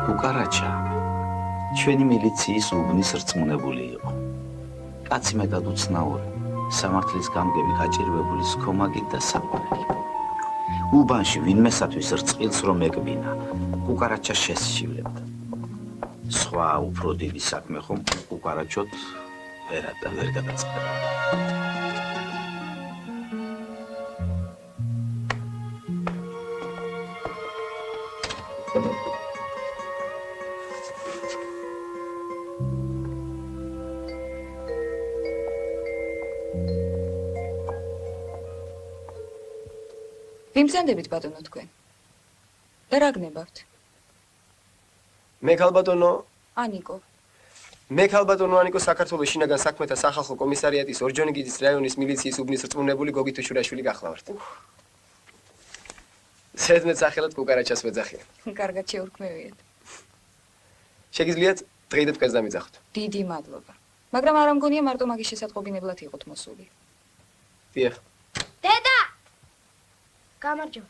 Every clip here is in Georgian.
კუკარაჩა ჩვენი მილიციის უბნის რწმუნებული იყო. კაცი მეტად უცნაური, სამართლის გამგები გაჭირვებული სქომაგით და საყვარელი. უბანში ვინმესათვის რწყილს რომ ეკბინა, კუკარაჩა შესშივლებდა. სხვა უფრო დიდი საქმე ხომ კუკარაჩოთ ვერ გადაწყდებოდა. ვიმზადებით ბატონო თქვენ. და რა გნებავთ? მე ქალბატონო ანიკო. მე ქალბატონო ანიკო საქართველოს შინაგან საქმეთა სახალხო კომისარიატის ორჯონიკიძის რაიონის მილიციის უბნის რწმუნებული გოგი თუშურაშვილი გახლავართ. ზედმეტ სახელად კუკარაჩას ვეძახიან. კარგად შეურქმევიეთ. შეგიძლიათ დღეიდებ დღეს დამიძახოთ. დიდი მადლობა. მაგრამ არ ამგონია მარტო მაგის შესატყობინებლად იყოთ მოსული. დიახ. დედა! გამარჯობა.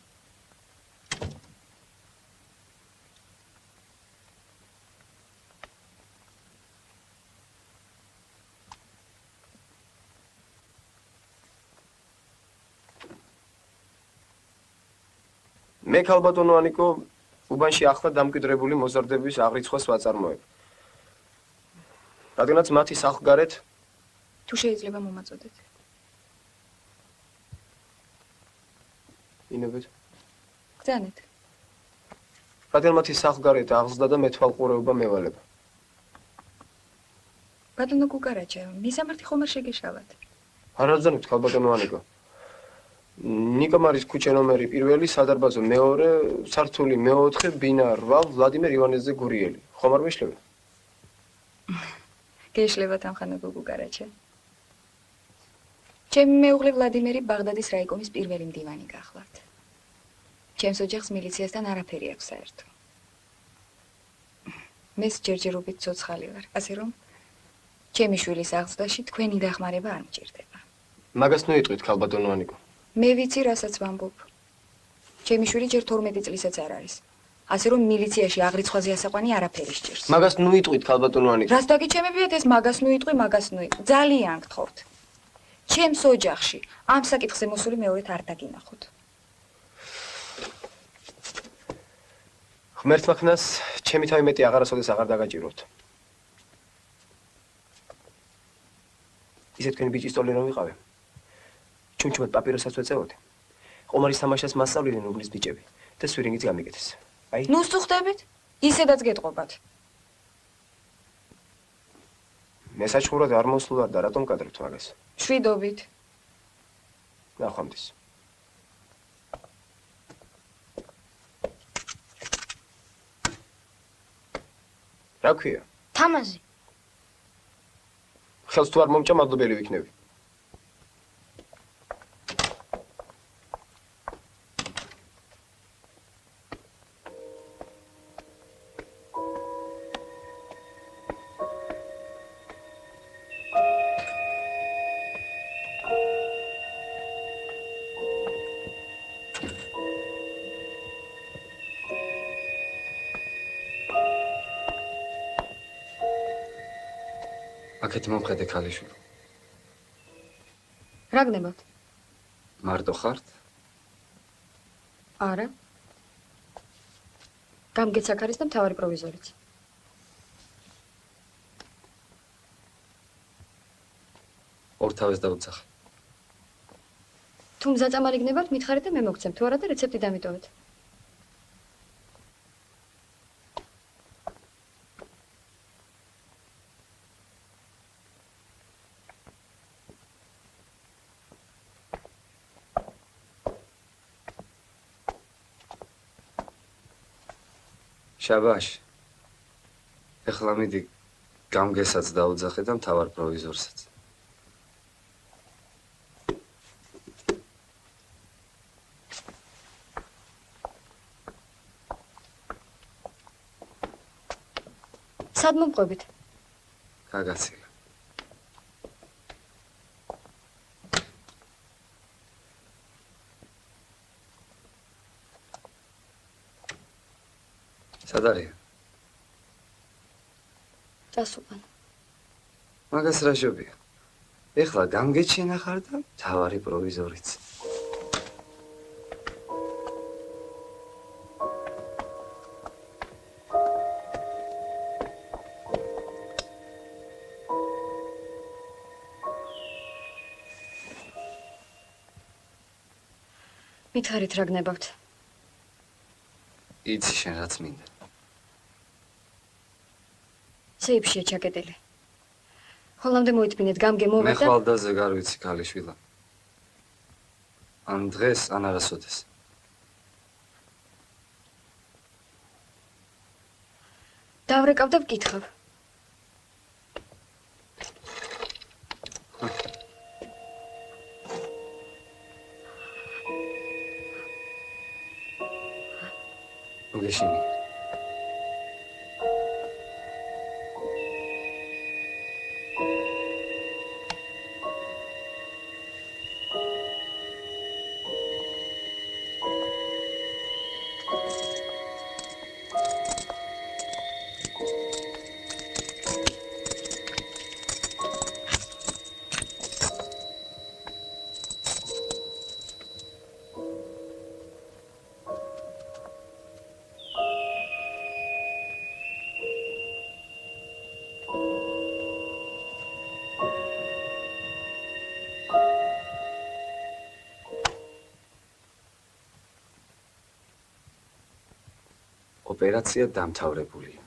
მე ქალბატონო ანიკო უბანში ახლა დამკვიდრებული მოზარდების აღრიცხვას ვაწარმოებ. რადგანაც მათი სახლგარეთ თუ შეიძლება მომაწოდეთ. ინებეთ. გძანეთ. რადგან მათი სახლგარეთ აღზრდა და მეთვალყურეობა მევალება. ბატონო კუკარაჩა, მისამართი ხომ არ შეგეშალათ? არ აძანებთ ქალბატონო ანიკო. ნიკომარის ქუჩა ნომერი 1, სადარბაზო მეორე, სართული მე-4, ბინა 8, ვლადიმერ ივანეძე გურიელი. ხომ არ მეშლება? გეშლებათ ამხანაგო კუკარაჩა. ჩემი მეუღლე ვლადიმერი ბაღდადის რაიკომის პირველი მდივანი გახლავთ. ჩემს ოჯახს მილიციასთან არაფერი აქვს საერთო. მეს ჯერჯერობით ცოცხალი ვარ, ასე რომ ჩემი შვილის აღზრდაში თქვენი დახმარება არ მჭირდება. მაგას ნუ იტყვით ქალბატონო ანიკო. მე ვიცი, რასაც ვამბობ. ჩემი შვილი ჯერ 12 წლისაც არ არის. ასე რომ მილიციაში აღრიცხვაზე ასაყვანი არაფერი სჭირს. მაგას ნუ იტყვით ქალბატონო ანიკო. რას დაგიჩემებიათ ეს მაგას ნუ იტყვი, მაგას ნუ იტყვი. ძალიან გთხოვთ. ჩემს ოჯახში ამ საკითხზე მოსული მეორედ არ დაგინახოთ. ღმერთმა ხნას ჩემი თავი მეტი აღარასოდეს აღარ დაგაჭიროთ. ისე თქვენი ბიჭის ტოლი რომ ვიყავე. ჩუმჩუმად პაპიროსაც ვეწეოდი. ყომარის თამაშას მასწავლიდნენ უბნის ბიჭები და სვირინგიც გამიკეთეს. აი, ნუ სწუხდებით? ისედაც გეტყობათ. მე საჩხურად არ მოსულ ვარ და რატომ კადრებთ მაგას? შვიდობით. ნახვამდის. რა ქვია? თამაზი. ხელს თუ არ მომჭა მადლობელი ვიქნები. აქეთ მომხედე ქალიშვილო. რა გნებავთ? მარტო ხართ? არა. გამგეცაკ არის და მთავარი პროვიზორიც. ორთავეს დაუძახე. თუ მზაწამალი გნებავთ, მითხარით და მე მოგცემ. თუ არა და რეცეპტი დამიტოვეთ. შაბაშ. ეხლა მიდი გამგესაც დაუძახე და მთავარ პროვიზორსაც. სად მომყვებით? გაგაცილე. სად არის? წასულან. მაგას რა შობია? ეხლა გამგეჩენა ხარ და თავარი პროვიზორიც. მითხარით რა გნებავთ? იცი შენ რაც მინდა. სეიფშია ჩაკეტილი. ხოლამდე მოითმინეთ გამგე მოვა მე და ხვალდაზე გარვიცი ქალიშვილა. ან დღეს, ან არასოდეს. დავრეკავ და ვკითხავ. მოგეშინი. ოპერაცია დამთავრებულია.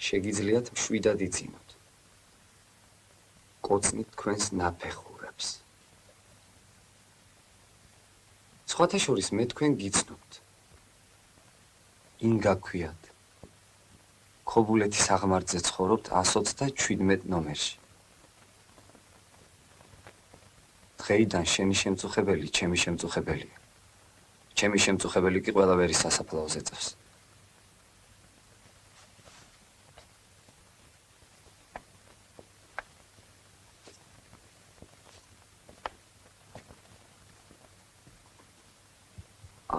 შეგიძლიათ მშვიდად იწინოთ. კოცნით თქვენს ნაფეხურებს. სხვათა შორის მე თქვენ გიცნობთ. ინგა ქვიათ. ქობულეთის აღმართზე ცხოვრობთ 127 ნომერში. დღეიდან შენი შემწუხებელი ჩემი შემწუხებელია. ჩემი შემწუხებელი კი ყველავერი სასაფლაოზე წევს.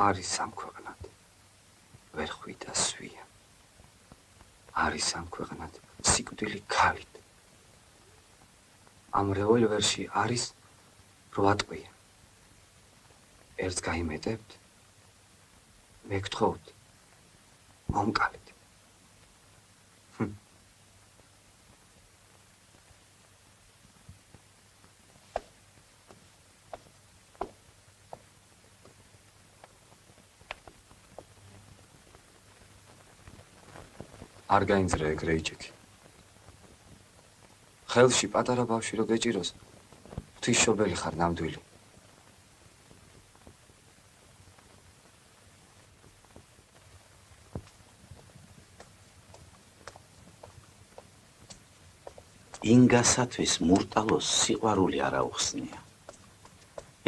არის ამ ქვეყნად ვერ ხვიდა სვია. არის ამ ქვეყნად სიკვდილი ქალით. ამ რევოლვერში არის 8 ტყვია. ერთს გაიმეტებთ? მე გთხოვთ, მომკალეთ. არ გაინძრე ეგრე იჭიქი. ხელში პატარა ბავშვი რო გეჭიროს, ღვთისმშობელი ხარ ნამდვილი. ინგასათვის მურტალოს სიყვარული არ აუხსნია.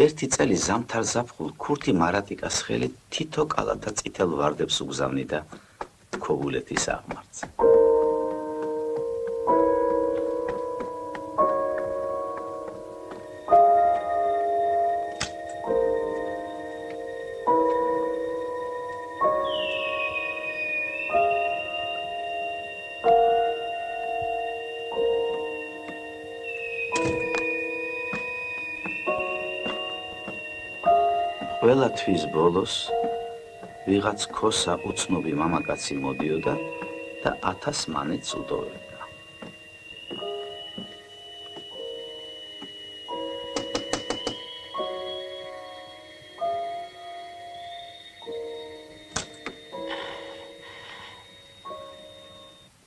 ერთი წელი ზამთარ ზაფხულ ქურთი მარატიკას ხელით თითო კალა და წითელ ვარდებს უგზავნიდა ქობულეთის აღმართზე. ყველა თვის ბოლოს ვიღაც ქოსა უცნობი მამაკაცი მოდიოდა და 1000 მანეთს უდოვებდა.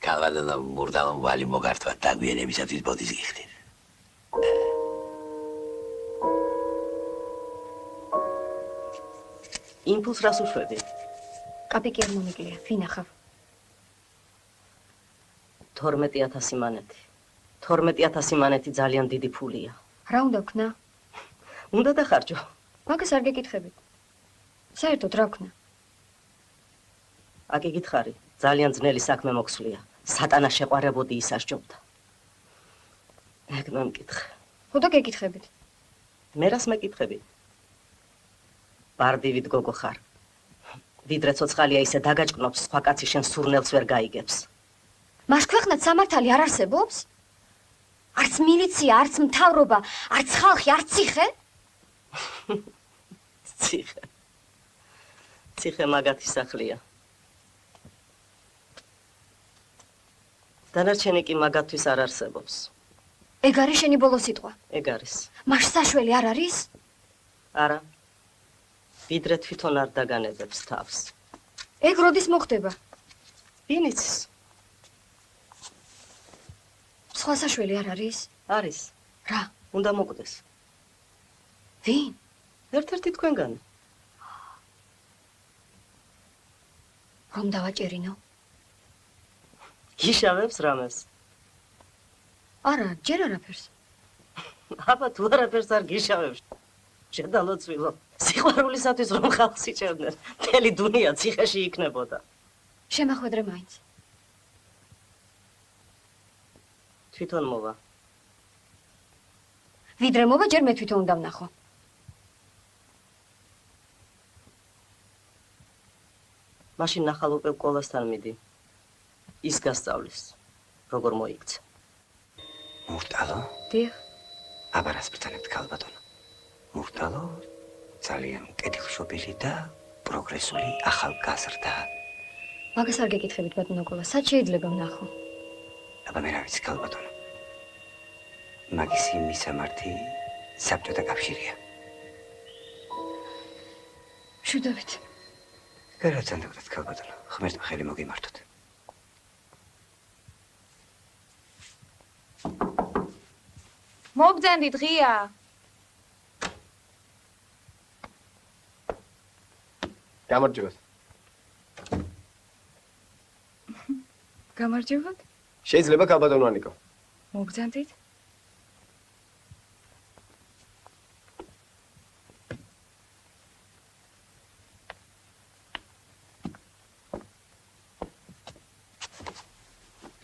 კალვადანა მურდალო ვალი მოგართვა დაგვიანებისათვის ბოდის გიხდით. იმპულს რას უშვები? კაპიკი არ მომიკლია, ვინახავ. 12000 მანეთი. 12000 მანეთი ძალიან დიდი ფულია. რა უნდა ვქნა? უნდა დახარჯო. მაგას არ გეკითხებით. საერთოდ რა ვქნა? აკი გითხარი, ძალიან ძნელი საქმე მოქსვლია. სატანა შეყვარებოდი ისასჯობდა. ეგ მომკითხე. ხოდა გეკითხებით. მე რას მეკითხები? ბარდივით გოგო ხარ. ვიდრე ცოცხალია ისე დაგაჭკნობს, სხვა კაცი შენ სურნელს ვერ გაიგებს. მას ქვეყნად სამართალი არ არსებობს? არც მილიცია, არც მთავრობა, არც ხალხი, არც ციხე? ციხე მაგათი სახლია. დანარჩენი კი მაგათთვის არ არსებობს. ეგ არის შენი ბოლო სიტყვა. ეგ არის. მას საშველი არ არის? არა. ვიდრე თვითონ არ დაგანებებს თავს. ეგ როდის მოხდება? ვინიცის? სხვა საშველი არ არის? არის. რა? უნდა მოკვდეს. ვინ? ერთ-ერთი თქვენგანი. რომ დავაჭერინო? გიშავებს რამეს? არა, ჯერ არაფერს. აბა თუ არაფერს არ გიშავებს. შედალოცვილო. სიყვარულისათვის რომ ხალხს იჭერდნენ, მთელი დუნია ციხეში იქნებოდა. შემახვედრე მაინც. თვითონ მოვა. ვიდრე მოვა, ჯერ მე თვითონ უნდა ვნახო. მაშინ ნახალ უკვე კოლასთან მიდი. ის გასწავლის, როგორ მოიქცე. მურტალო? დიახ. აბარას ბრძანებთ ქალბატონო. მურტალო ძალიან კეთილშობილი და პროგრესული ახალგაზრდა. მაგას არ გეკითხებით ბატონო კოლა, სად შეიძლება ვნახო? აბა მე რა ვიცი ქალბატონო. მაგისი მისამართი საბჭოთა კავშირია. მშვიდობით. გარაცანდაგდეთ ქალბატონო, ღმერთმა ხელი მოგიმართოთ. მოგძანდით ღია. გამარჯობათ. გამარჯობათ. შეიძლება ქალბატონო ანიკო. მოგძანდით.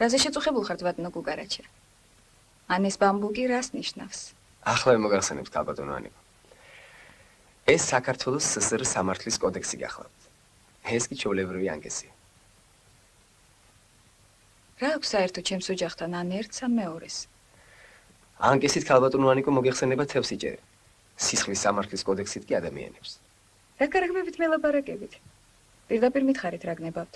რაზე შეწუხებულ ხართ ბატონო გუგარაჩა? ან ეს ბამბუკი რას ნიშნავს? ახლა მოგახსენებთ ქალბატონო ანიკო. ეს საქართველოს ССР სამართლის კოდექსი გახლავთ. ეს კი ჩვეულებრივი ანგესია. რა აქვს საერთო ჩემს ოჯახთან ან ერთს ან მეორეს? ანგესით ქალბატონო ანიკო მოგეხსენება თევსიჭერე. სისხლის სამართლის კოდექსით კი ადამიანებს. რა კარგებით მელაპარაკებით? პირდაპირ მითხარით რა გნებავთ?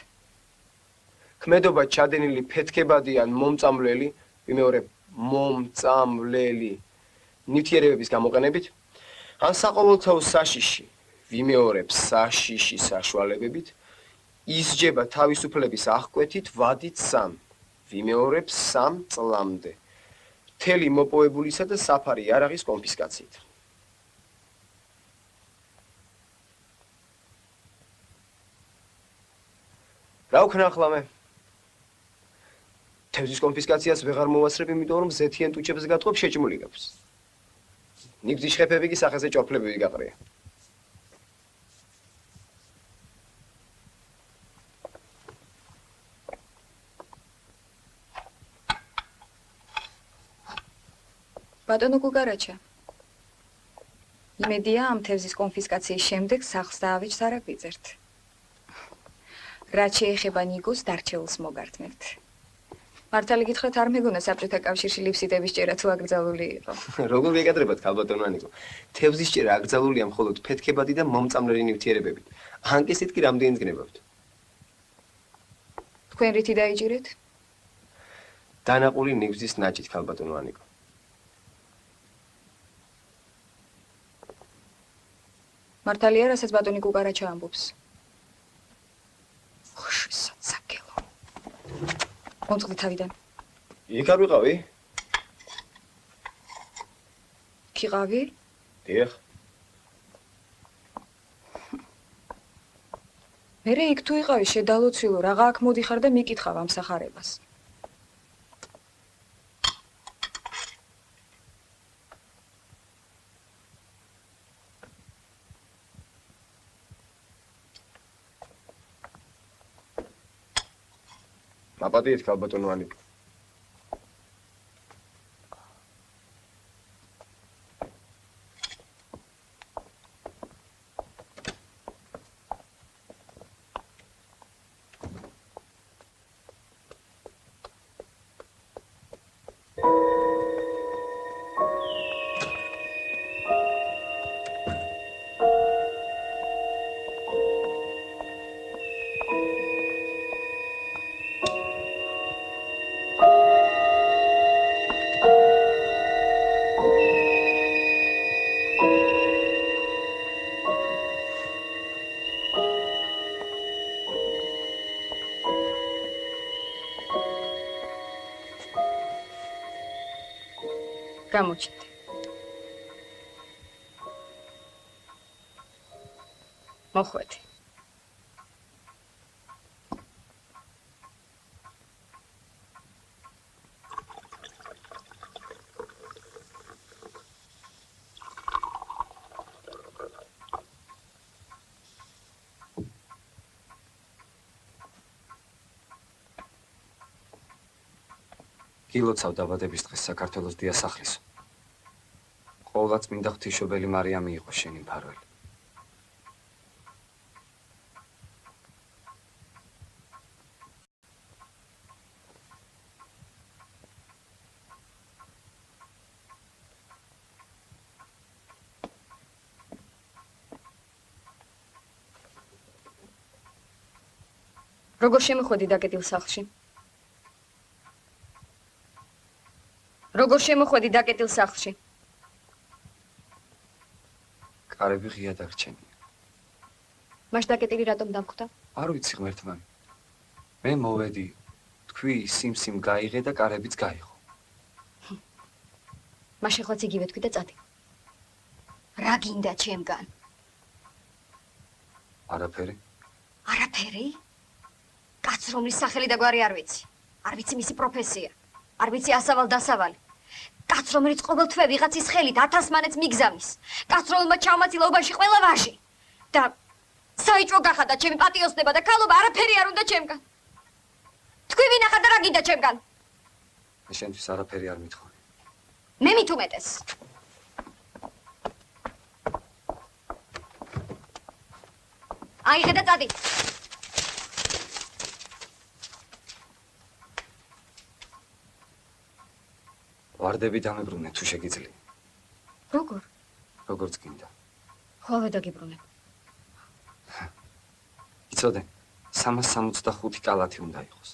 ქმედობა ჩადენილი ფეთქებადი ან მომწამლელი, ვიმეორებ, მომწამლელი ნივთიერებების გამოყენებით, ან საყოველთაო საშიში, ვიმეორებ, საშიში საშუალებებით, ისჯება თავისუფლების აღკვეთით ვადით 3, ვიმეორებ 3 წლამდე. მთელი მოპოვებულისა და საფარი იარაღის კონფისკაციით. რა ვქნა ახლა მე? თევზის კონფისკაციას ვეღარ მოვასწრებ, იმიტომ რომ ზეთიან ტუჩებს გატყობ შეჭმულიგებს. ნიგზის შეფები კი სახეზე ჭორფლებები გაყრია. ბატონო გუგარაჩა. იმედია ამ თევზის კონფისკაციის შემდეგ სახლს დაავეჯს არ აგვიწერთ. რაც შეეხება ნიგოს დარჩეულს მოგართმევთ. მართალი გითხრათ არ მეგონა საბჭოთა კავშირში ლიფსიტების ჭერა თუ აკრძალული იყო. როგორ გეკადრებათ ქალბატონო ანიკო? თევზის ჭერა აკრძალულია მხოლოდ ფეთქებადი და მომწამლელი ნივთიერებებით. ანკესით კი რამდენიც გნებავთ? თქვენ რითი დაიჭირეთ? დანაყული ნიგზის ნაჭით ქალბატონო ანიკო. მართალია რასაც ბატონი გუგარაჩა ამბობს. ხში საცაკელო. მომწყდი თავიდან. იქ არ ვიყავი? ქიყავი? დიახ. მერე იქ თუ იყავი შედალოცვილო, რაღა აქ მოდიხარ და მიკითხავ ამ სახარებას. მაპატიეთ ქალბატონო ანიკო. გამოჩნდი. მოხვედი. გილოცავ დაბადების დღეს საქართველოს დიასახლისო. ყოვლად წმინდა ღვთისმშობელი მარიამი იყო შენი მფარველი. როგორ შემოხვედი დაკეტილ სახლში? როგორ შემოხვედი დაკეტილ სახლში? კარები ღია დარჩენია. მაშ დაკეტილი რატომ დამხვდა? არ ვიცი ღმერთმანი. მე მოვედი, თქვი სიმსიმ გაიღე და კარებიც გაიღო. მაშ ეხლაც იგივე თქვი და წადი. რა გინდა ჩემგან? არაფერი? არაფერი? კაც რომლის სახელი და გვარი არ ვიცი. არ ვიცი მისი პროფესია. არ ვიცი ასავალ-დასავალი. კაც რომელიც ყოველ თვე ვიღაცის ხელით 1000 მანეთს მიგზავნის. კაც რომელმაც ჩამოაცილა უბანში ყველა ვაჟი. და საიჭრო გახადა ჩემი პატიოსნება და ქალობა არაფერი არ უნდა ჩემგან. თქვი ვინახარ და რა გინდა ჩემგან? მე შენთვის არაფერი არ მithხოვი. მე მით უმეტეს. აიღე და წადი. ვარდები დამებრუნე თუ შეგიძლია. როგორ? როგორც გინდა. ხოლმე დაგიბრუნებ. იცოდე, 365 კალათი უნდა იყოს.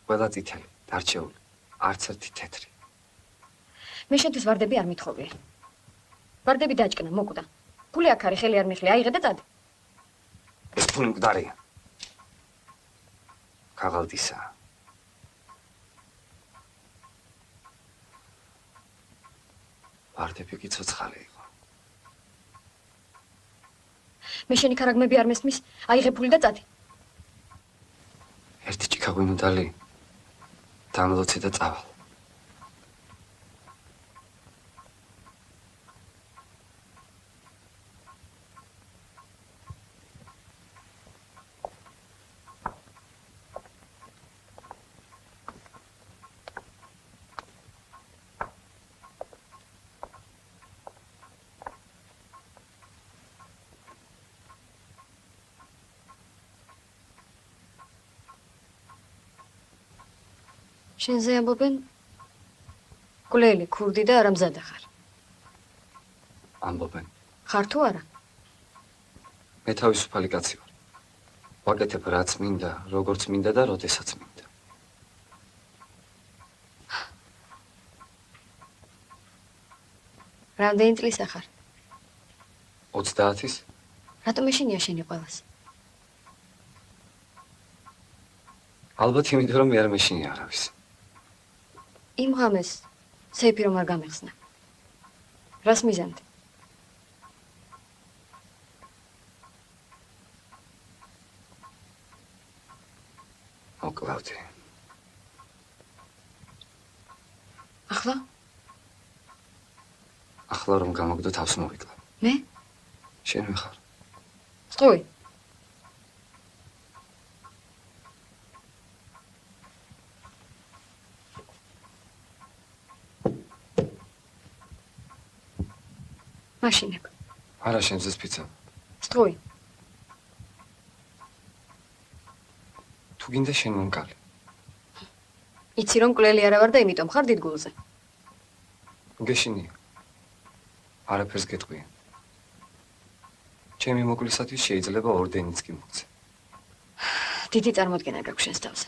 ყველა წითელი, დარჩეული, არც ერთი თეთრი. მე შენთვის ვარდები არ მithოვია. ვარდები დაჭკნა, მოკვდა. ფული აქ არის, ხელი არ მიხლი, აიღე და წადი. ეს ფული მკვდარია. ქაღალდისაა. ვარდები კი ცოცხალი იყო. მე შენი ქარაგმები არ მესმის, აიღე ფული და წადი. ერთი ჭიქაღვინო დალი დამლოცე და წავალ. შენზე ამბობენ კვლელი, ქურდი და არამზადა ხარ. ამბობენ. ხარ თუ არა? მე თავისუფალი კაცი ვარ. ვაკეთებ რაც მინდა, როგორც მინდა და როდესაც მინდა. რამდენი წლისა ხარ? 30-ის? რატომ ეშინია შენი ყველას? ალბათ იმიტომ რომ მე არ მეშინია არავის. იმ ღამეს სეიფი რომ არ გამეხსნა. რას მიზანდი? მოკლავდი. ახლა? ახლა რომ გამოგდო თავს მოვიკლავ. მე? შენ ვიხარ. სწორი. მაშინებ. არა შენზე სპიცა. სწორი. თუ გინდა შენ მომკალი. იცი რომ კვლელი არა ვარ და იმიტომ ხარ დიდგულზე. გეშინია. არაფერს გეტყვია. ჩემი მოკლისათვის შეიძლება ორდენიც კი მოგცე. დიდი წარმოდგენა გაქვს შენს თავზე.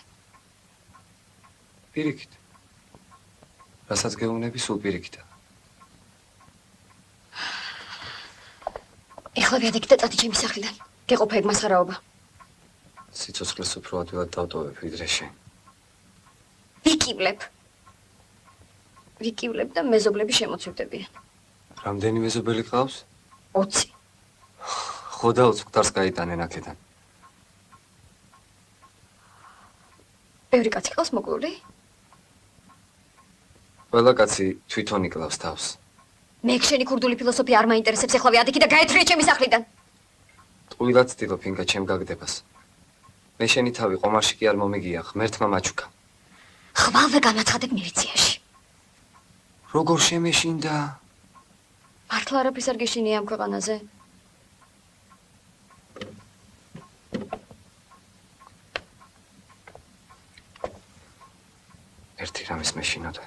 პირიქით. რასაც გეუბნები სულ პირიქითა. ეხლა ვიადეგი და წადი ჩემი სახლიდან. გეყოფა ეგ მასხარაობა. სიცოცხლეს უფრო ადვილად დავტოვებ ვიდრე შენ. ვიკივლებ. ვიკივლები და მეზობლები შემოცივდებიან. რამდენი მეზობელი ყავს? 20. ხო და 20 მკვდარს გაიტანენ აქედან. ბევრი კაცი ყავს მოკლული? ყველა კაცი თვითონ იკლავს თავს. მე შენი ქურდული ფილოსოფია არ მაინტერესებს, ეხლავე ადიქი და გაეთრიე ჩემი სახლიდან. ტყუილად ვცდილობ ინგა ჩემ გაგდებას. მე შენი თავი ყომარში კი არ მომიგია, ღმერთმა მაჩუქა. ხვალვე განაცხადებ მილიციაში. როგორ შემეშინდა? მართლა არაფერს არ გეშინია ამ ქვეყანაზე? ერთი რამის მეშინოდა.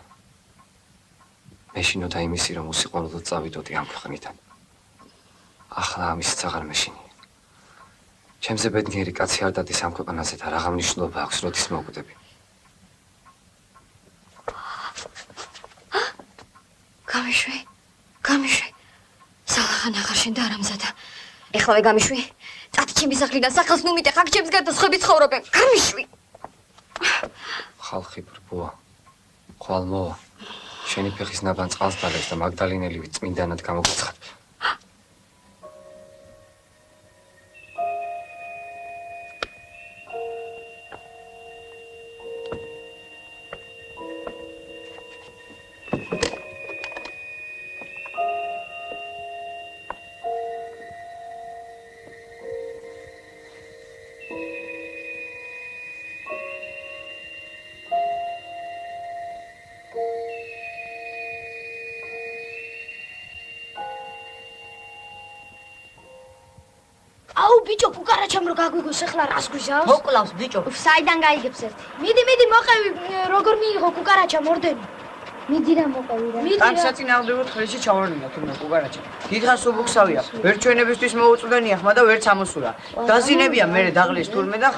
მეშინოდა იმისი, რომ უსიყვარულოდ წავიდოდი ამ ქვეყნიდან. ახლა ამისიც აღარ მეშინია. ჩემზე ბედნიერი კაცი არ დადის ამ ქვეყანაზე და რაღა მნიშვნელობა აქვს, როდის მოვკვდები. გამიშვი. სალახან აღარ შენდა არამზადა. ეხლავე გამიშვი. წათი ჩემი სახლიდან სახელს ნუ მიტეხ, აქ ჩემს გარდა სხვები ცხოვრობენ. გამიშვი. ხალხი ბრბოა. ხვალმოა. შენი ფეხის ნაბან წყალს დალევს და მაგდალინელივი წმინდანად გამოგიცხად. აუ ბიჭო, კუკარაჩამ რო გაგვიგოს ახლა რას გვიზავს? მოკლავს ბიჭო. საიდან გაიგებს ერთი? მიდი, მოყევი, როგორ მიიღო კუკარაჩამ ორდენი? მიდი რა მოყევი რა. თან საწინააღმდეგო ხელში ჩავარდნა თურმე კუკარაჩა. დიდხანს უბუქსავია. ვერ ჩვენებისთვის მოუწვდენია ხმა და ვერც ამოსურა. დაზინებია მერე დაღლის თურმე და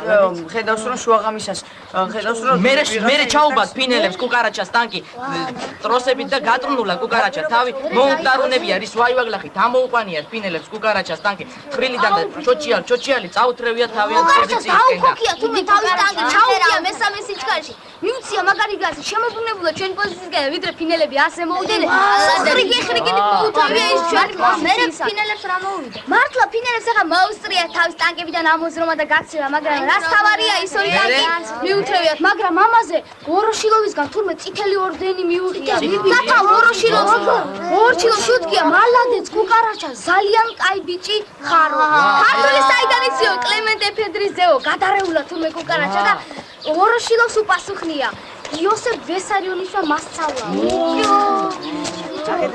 ხედავს რომ შუაღამისას ხედავს რომ მერე ჩაუბად ფინელებს კუკარაჩას ტანკი ტროსებით და გატრნულა კუკარაჩა თავი მოუტარუნებია რის ვაივაგლახით ამოუყვანიათ ფინელებს კუკარაჩას ტანკი ხრილიდან და ჩოჩიალი წაუთრევია თავიანთ პოზიციისკენ და დაუქია თურმე თავის ტანკი ჩაუქია მესამე სიჩქარეში. მიუცია მაგარი გასი შემოbrunებულა ჩვენ პოზიციისგან ვიდრე ფინელები ასე მოუდენ. სასრიგი ხრიგით მოუთავია ის ჩვენი მერე ფინელებს რა მოუვიდა. მართლა ფინელებს ახლა მოუსტრია თავის ტანკებიდან ამოზრომა და გაქცევა, მაგრამ რას თავარია ის ორი ტანკი მიუთრევიათ, მაგრამ ამაზე ვოროშილოვისგან თურმე წითელი ორდენი მიუღია. და ვოროშილო შუტკია მალადეც კუკარაჩა ძალიან კაი ბიჭი ხარო. ქართული საიდან იციო კლემენტე ფედრიზეო გადარეულა თურმე კუკარაჩა და ვოროშილოს უპასუხნია. იოსებ ვესარიონიშვა მასწავლა.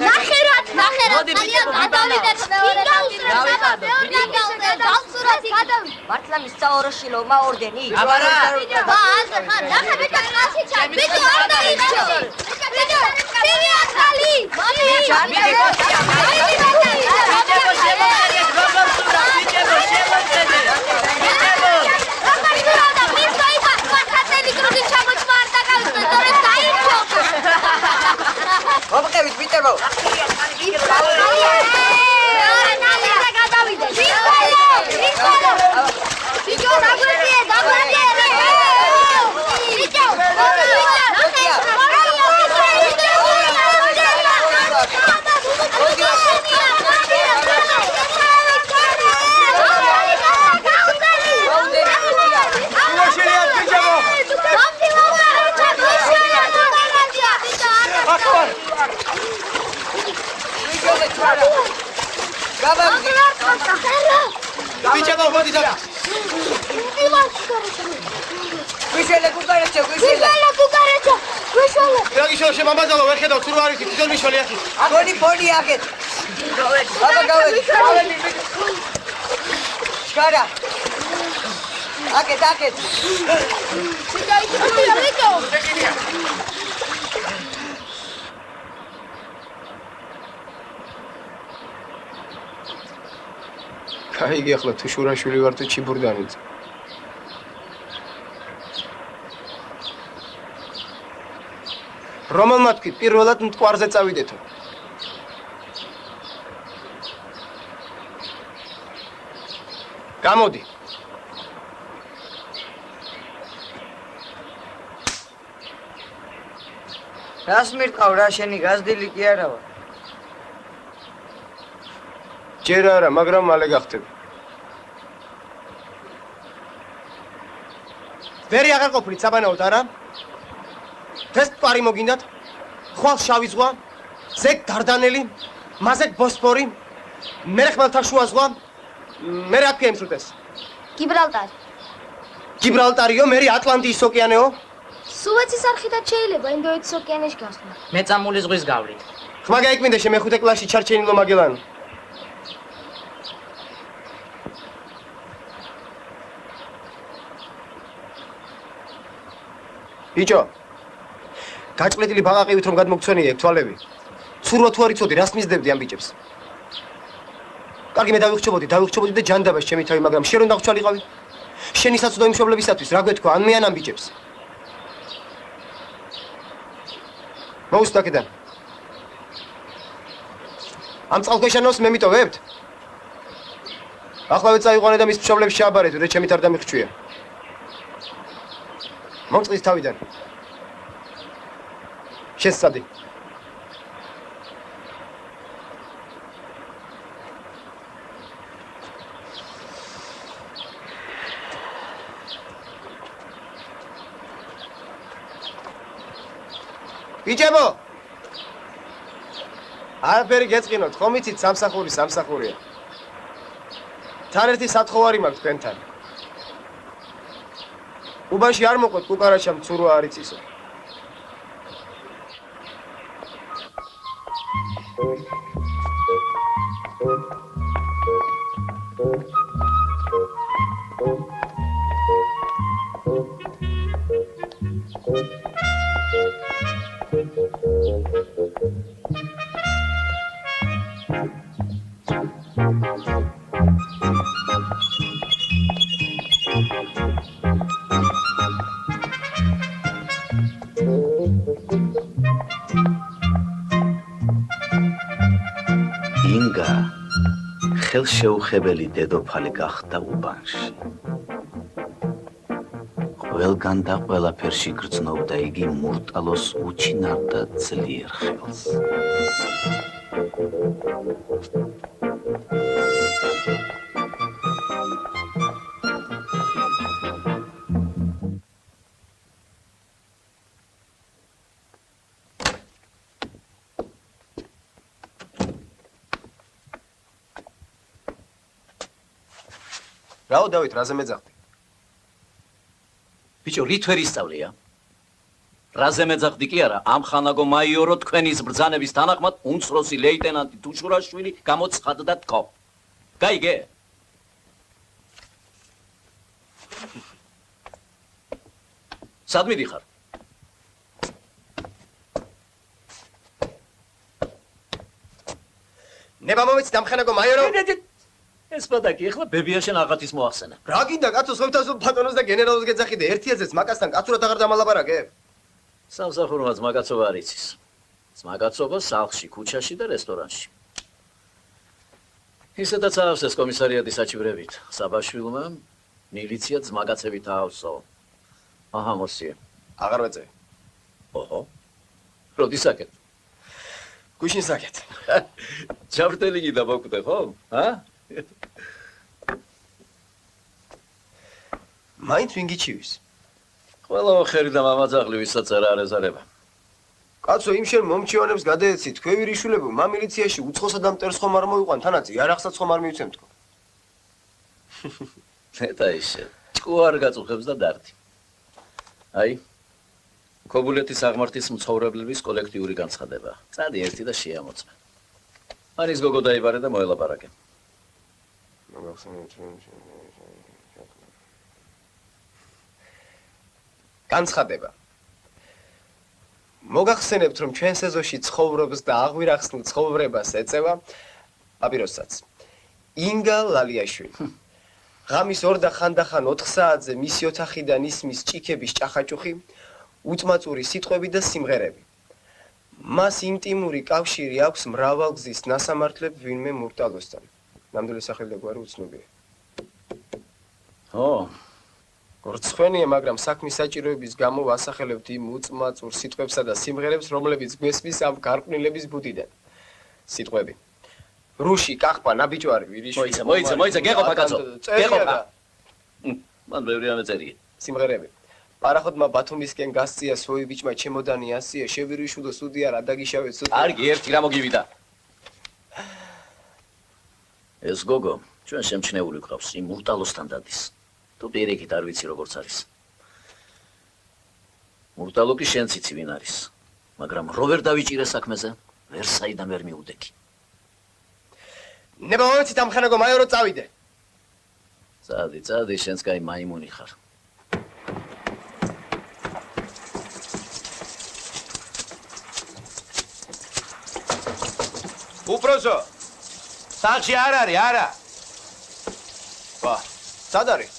ნახერად, ძალიან გადავიდეთ მეორე რაუნდში. მართლა მისცა ოროშილოვმა ორდენი? აბარა. ასე ხარ, ნახე ბიჭო, კაცი ჩარ. ბიჭო, არ დაიჭო. ბიჭო, ტივი ახალი. მომყევით ვიტერბო. ბიჭო, დაგვერდიე. ბიჭებო, მოდი და. გვიშველე კუკარაჩა. გაგიშო შემამაზალო ვერ ხედავ თუ რა არის თვითონ მიშველი ახი. ბონი აქეთ. აბა გავედი. შკარა. აქეთ. ბიჭო. კაიგი ახლა თუ შურაშვილი ვარ თუ ჩიბურდანიც. რომელმა თქვი პირველად მტკვარზე წავიდეთო. გამოდი. რას მირყავ რა შენი გაზრდილი კი არა ვარ. ჯერ არა, მაგრამ მალე გახდები. ვერი აღარ ყოფილით საბანაოდ არა? დღეს პარი მოგინდათ? ხვალ შავი ზღვა, ზეგ დარდანელი, მაზეგ ბოსფორი, მერე ხმელთაშუა ზღვა, მერე აქ ემსრუტეს. გიბრალტარი. გიბრალტარიო, მერე ატლანტის ოკეანეო? სუეცის არხიდან შეიძლება ინდოეთის ოკეანეში გასვლა. მეწამული ზღვის გავლით. ხმა გაიკვინდა შემეხუთე კლასში ჩარჩენილო მაგელანო. ბიჭო, გაჭყლეტილი ბაყაყივით რომ გადმოგცვენია ეგ თვალები. ცურვა თუ არ იცოდი, რას მისდევდი ამ ბიჭებს? კარგი, მე დავიხჩობოდი და ჯანდაბას ჩემი თავი, მაგრამ შენ რომ დაგვრჩალიყავი? შენი საცოდო მშობლებისათვის რა გვეთქვა, ან მე ან ამ ბიჭებს? მოუსწრაფ აქედან. ამ წყალქვეშანოს მე მიტოვებთ? ახლავე წაიყვანე და მის მშობლებს შეაბარეთ, რომ ჩემით არ დამიხჩვია. მომწყდის თავიდან. შესწადი. ბიჭებო! არაფერი გეწყინოთ, ხომ იცით სამსახურია. თან ერთი სათხოვარი მაქვს თქვენთან. უბანში არ მოყვეთ კუკარაჩამ ცურვა არ იცისო. ინგა ხელშეუხებელი დედოფალი გახდა უბანში. ყველგან და ყველაფერში გრძნობდა იგი მურტალოს უჩინარ და ძლიერ ხელს. რაო დავით, რაზე მეძახდი? ბიჭო, რით ვერ ისწავლია? რაზე მეძახდი კი არა, ამ ხანაგო მაიორო თქვენის ბრძანების თანახმად უმცროსი ლეიტენანტი თუშურაშვილი გამოცხადდა თქო. გაიგე? სად მიდიხარ? ნება მომეც დამხანაგო მაიორო. ეს პატაკი ახლა ბებიაშენ აღათის მოახსენა. რა გინდა კაცო, სვევთასო ბატონოს და გენერალოს გეძახიდე, ერთიაზეც მაკასთან კაცურად აღარ დამალაპარაკე? სამსახურმაც მაგაცობა არ იცის. მაგაცობა სახლში, ქუჩაში და რესტორანში. ისედაც აავს ეს კომისარიატი საჩივრებით. საბაშვილმა მილიციაც მაგაცებით აავსო. აჰა, მოსიე. აღარ ვეწევი. ოჰო. როდის აკეთ? გუშინ საკეთ. ჯავრტელი გიდა მოკვდე, ხო? ჰა? მაინც ვინ გიჩივის? ყველა ხერი და მამაძაღლი ვისაც არ ეზარება. კაცო, იმ შენ მომჩივანებს გადაეცი, თქვენი რიშულებო, მა მილიციაში უცხოსა და მტერს ხომ არ მოიყვან, თანაც იარაღსაც ხომ არ მივცემ თქო. ნეტა ისე, ჭკუარ გაწუხებს და დარდი. აი, ქობულეთის აღმართის მცხოვრებლების კოლექტიური განცხადება. წადი ერთი და შეამოწმე. მანის გოგო დაიბარე და მოელაპარაკე. განცხადება. მოგახსენებთ, რომ ჩვენ სეზონში ცხოვრობს და აღვირახსნილ ცხოვრებას ეწევა პაპიროსსაც. ინგა ლალიაშვილი. ღამის 2 და ხანდახან 4 საათზე მისი ოთახიდან ისმის ჭიქების ჭახაჭუხი, უწმაწური სიტყვები და სიმღერები. მას ინტიმური კავშირი აქვს მრავალგზის ნასამართლებ ვინმე მურტალოსთან. ნამდვილი სახელი და გვარი უცნობია. ო, რცხვენია, მაგრამ საქმის საჭიროების გამო ვასახელებთ იმ უწმაწურ სიტყვებსა და სიმღერებს, რომლებიც გვესმის ამ გარყვნილების ბუდიდან. სიტყვები. რუში, კახპა, ნაბიჯვარი, ვირიშვილი. მოიცა, გეყოფა კაცო. გეყოფა. მან ბევრი ამეწერია. სიმღერები. პარახოდმა ბათუმისკენ გასწია სვოი ბიჭმა ჩემოდანი ასია, შევირიშულო სუდი არა დაგიშავეთ სუდი. კარგი, ერთი რა მოგივიდა. ეს გოგო, ჩვენ შემჩნეული გვყავს, იმ მურტალოსთან დადის. თუ პირიქით არ ვიცი როგორც არის. მურტალო კი შენც იცი ვინ არის, მაგრამ რო ვერ დავიჭირე საქმეზე, ვერ საიდან ვერ მიუდექი. ნება მომეცით ამ ხანაგო მაიორო წავიდე. წადი, შენც კაი მაიმუნი ხარ. უპროსო, სახლში არ არის, არა. ვა, სად არის?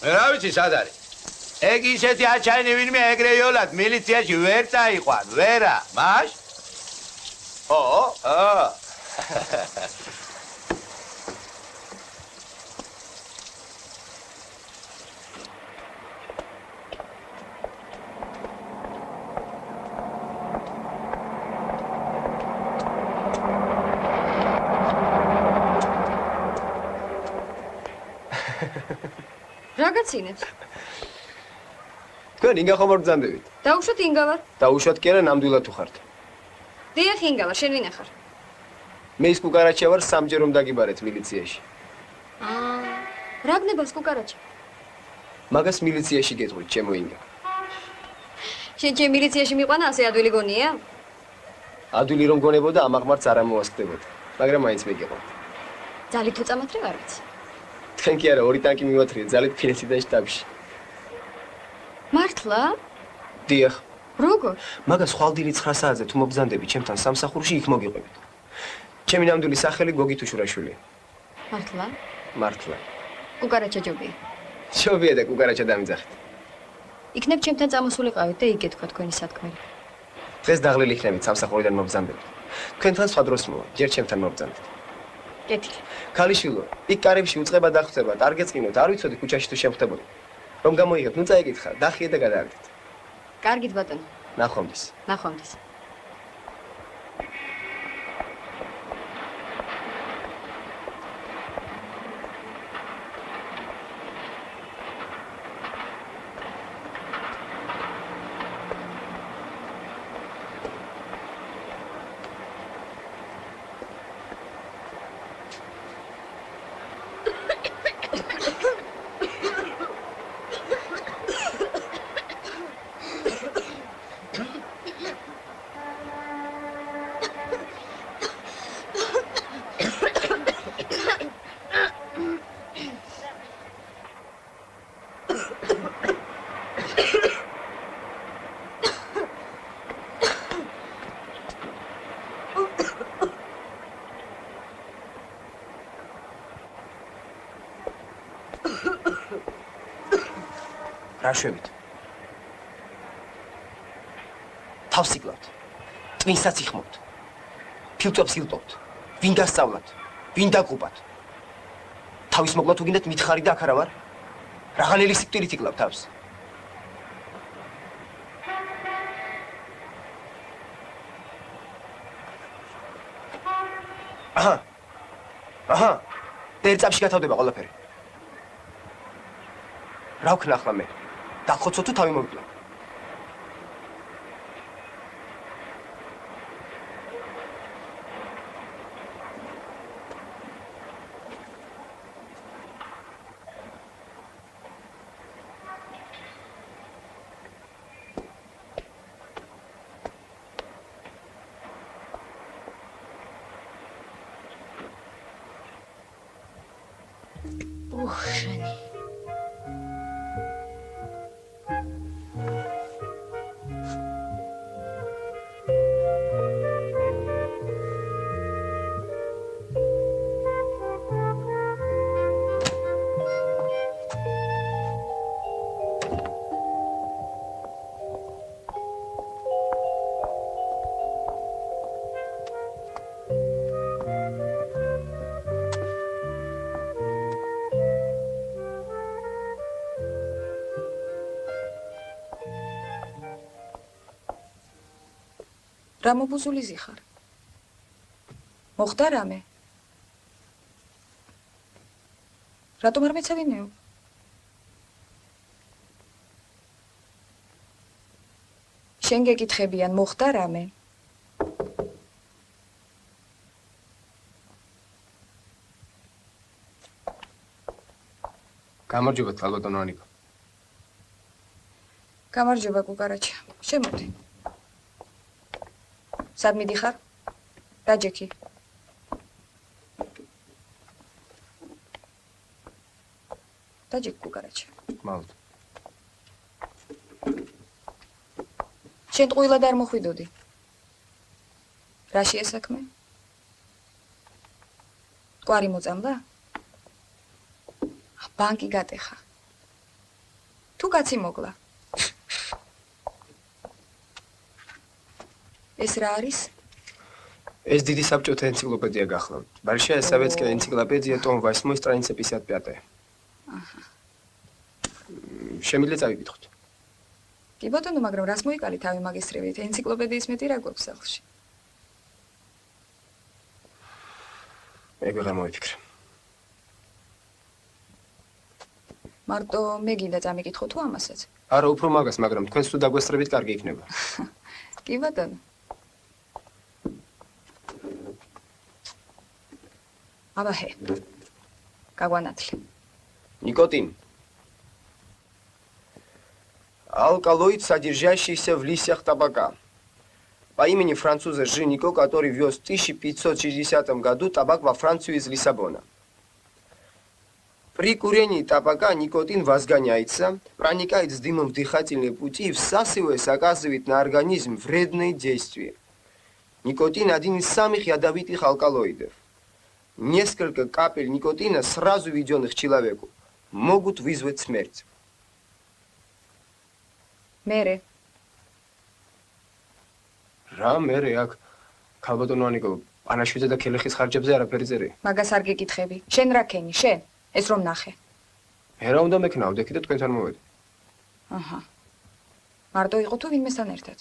მე რა ვიცი, სად არის. ეგ ისეთი აჩაინი ვინმე ეგრე იოლად მილიციაში ვერ წაიყვან, ვერა, მაშ? ო. რა გაცინებს? თქვენ ინგა ხომ არ ბრძანდებით? დაუშვათ ინგა ვარ. დაუშვათ კი არა, ნამდვილად თუ ხართ. დიახ, ინგა ვარ, შენ ვინ ახარ? მე ის კუკარაჩია ვარ, სამჯერ რომ დაგიბარეთ მილიციაში. რა გნებას კუკარაჩა? მაგას მილიციაში გეტყვით, ჩემო ინგა. შენ ჩემ მილიციაში მიყვანა ასე ადვილი გონია? ადვილი რომ გონებოდა, ამ აღმართს არ ამოვასწდებოდა, მაგრამ მაინც მეგეყო. ძალით თუ წამათრე არ ვიცი. თქვენ კი არა, ორი ტანკი მივათრიე ძალით ფინეთიდან შტაბში. მართლა? დიახ. როგორ? მაგას ხვალდილი 9 საათზე თუ მობრძანდები ჩემთან სამსახურში იქ მოგიყვებით. ჩემი ნამდვილი სახელი გოგი თუშურაშვილია. მართლა? მართლა. კუკარაჩა ჯობია. შობია და კუკარაჩა დამიძახეთ. იქნებ ჩემთან წამოსულიყავით და იქ თქვა თქვენი სათქმელი. დღეს დაღლილი იქნებით სამსახურიდან მობრძანდებით. თქვენთან სხვა დროს მოვა, ჯერ ჩემთან მობრძანდეთ. კეთილი. ქალიშვილო, იქ კარებში უწყება დახვდება, არ გეწყინოთ, არ ვიცოდი ქუჩაში თუ შემხდებოდი. რომ გამოიღებ, ნუ წაიკითხა, დახიე და გადაარდით. კარგით ბატონო. ნახვამდის. ნახვამდის. რა შვებით? თავს იკლავთ. ტვინსაც იხმობთ. ფილტვებს ილტობთ. ვინ გასწავლათ? ვინ დაგუპათ? თავის მოკლა თუ გინდათ მითხარი და აქ არა ვარ? რაღაცნაირი სიკვდილით იკლავთ თავს. აჰა. და ერთ წამში გათავდება ყველაფერი. რა ვქნა ახლა მე? დახოცო თუ თავი მოვიკლა? უხშენი. რა მობუზული ზიხარ? მოხდა რამე? რატომ არ მეცადინეო? შენ გეკითხებიან, მოხდა რამე? გამარჯობა ქალბატონო ანიკო. გამარჯობა კუკარაჩა. შემოდი. სად მიდიხარ? დაჯექი. დაჯექ კუკარაჩა. მალთ. შენ ტყუილად არ მოხვიდოდი. რაშია საქმე? კვარი მოწამდა? ბანკი გატეხა. თუ კაცი მოგლა. ეს რა არის? ეს დიდი საბჭოთა ენციკლოპედია გახლავთ. Большая советская энциклопедия, том 8, страница 55. შემიძლია წავიკითხოთ. კი ბატონო, მაგრამ რას მოიკალი თავი მაგისტრებით? ენციკლოპედიის მეტი რა გვაქვს სახლში? ეგ ვეღარ მოვიფიქრე. მარტო მე გინდა წამიკითხო თუ ამასაც? არა, უფრო მაგას, მაგრამ თქვენს თუ დაგვესწრებით კარგი იქნება. კი ბატონო. აბაჰე. გაგვანათლე. Никотин. Алкалоид, содержащийся в листьях табака. По имени француза Жи-Нико, который вез в 1560 году табак во Францию из Лиссабона. При курении табака никотин возгоняется, проникает с дымом в дыхательные пути и, всасываясь, оказывает на организм вредные действия. Никотин – один из самых ядовитых алкалоидов. Несколько капель никотина, сразу введенных человеку, могут вызвать смерть. Мере. რა მერე აქ ქალბატონო ანიკო პანაშვიდზე და ქელეხის ხარჯებზე არაფერი წერია. მაგას არ გეკითხები. შენ რა ქენი? შენ? ეს რომ ნახე. მე რა უნდა მექნა, ვდექი და თქვენთან მოვედი. აჰა. მარტო იყო თუ ვინმესთან ერთად?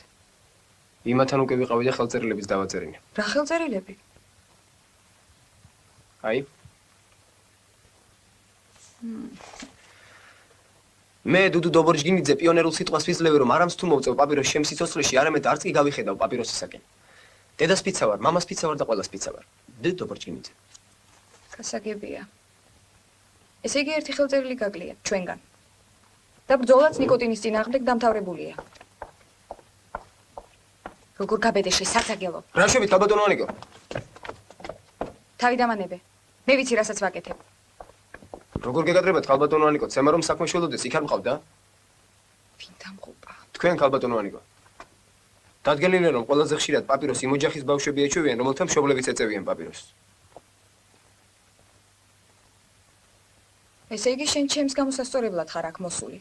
იმათთან უკვე ვიყავი და ხელწერილების დავაწერინე. რა ხელწერილები? აი. მე დუდუ დობორჯგინიძე პიონერულ სიტყვას ვიძლევი რომ არამც თუ მოვწევ პაპიროს ჩემს სიცოცხლეში, არამედ არც კი გავიხედავ პაპიროსისაკენ. დედას პიცა ვარ, მამას პიცა ვარ და ყველას პიცა ვარ. დუდუ დობორჯგინიძე. გასაგებია. ესე იგი ერთი ხელწერილი გაგლია ჩვენგან. და ბრძოლაც ნიკოტინის წინააღმდეგ დამთავრებულია. როგორ გაბედეშე საცაგელო? რა შვებით ქალბატონო ანიკო? თავი დამანებე. მე ვიცი რასაც ვაკეთებ. როგორ გეკადრებათ ქალბატონო ანიკო? ცემა რომ საქმე შველოდეს, იქ არ მყავდა? ვინ დამღუპა? თქვენ ქალბატონო ანიკო. დადგენილია რომ ყველაზე ხშირად პაპიროს იმ ოჯახის ბავშვები ეჩვევიან, რომელთა მშობლებიც ეწევიან პაპიროს. ესე იგი შენ ჩემს გამოსასწორებლად ხარ აქ მოსული.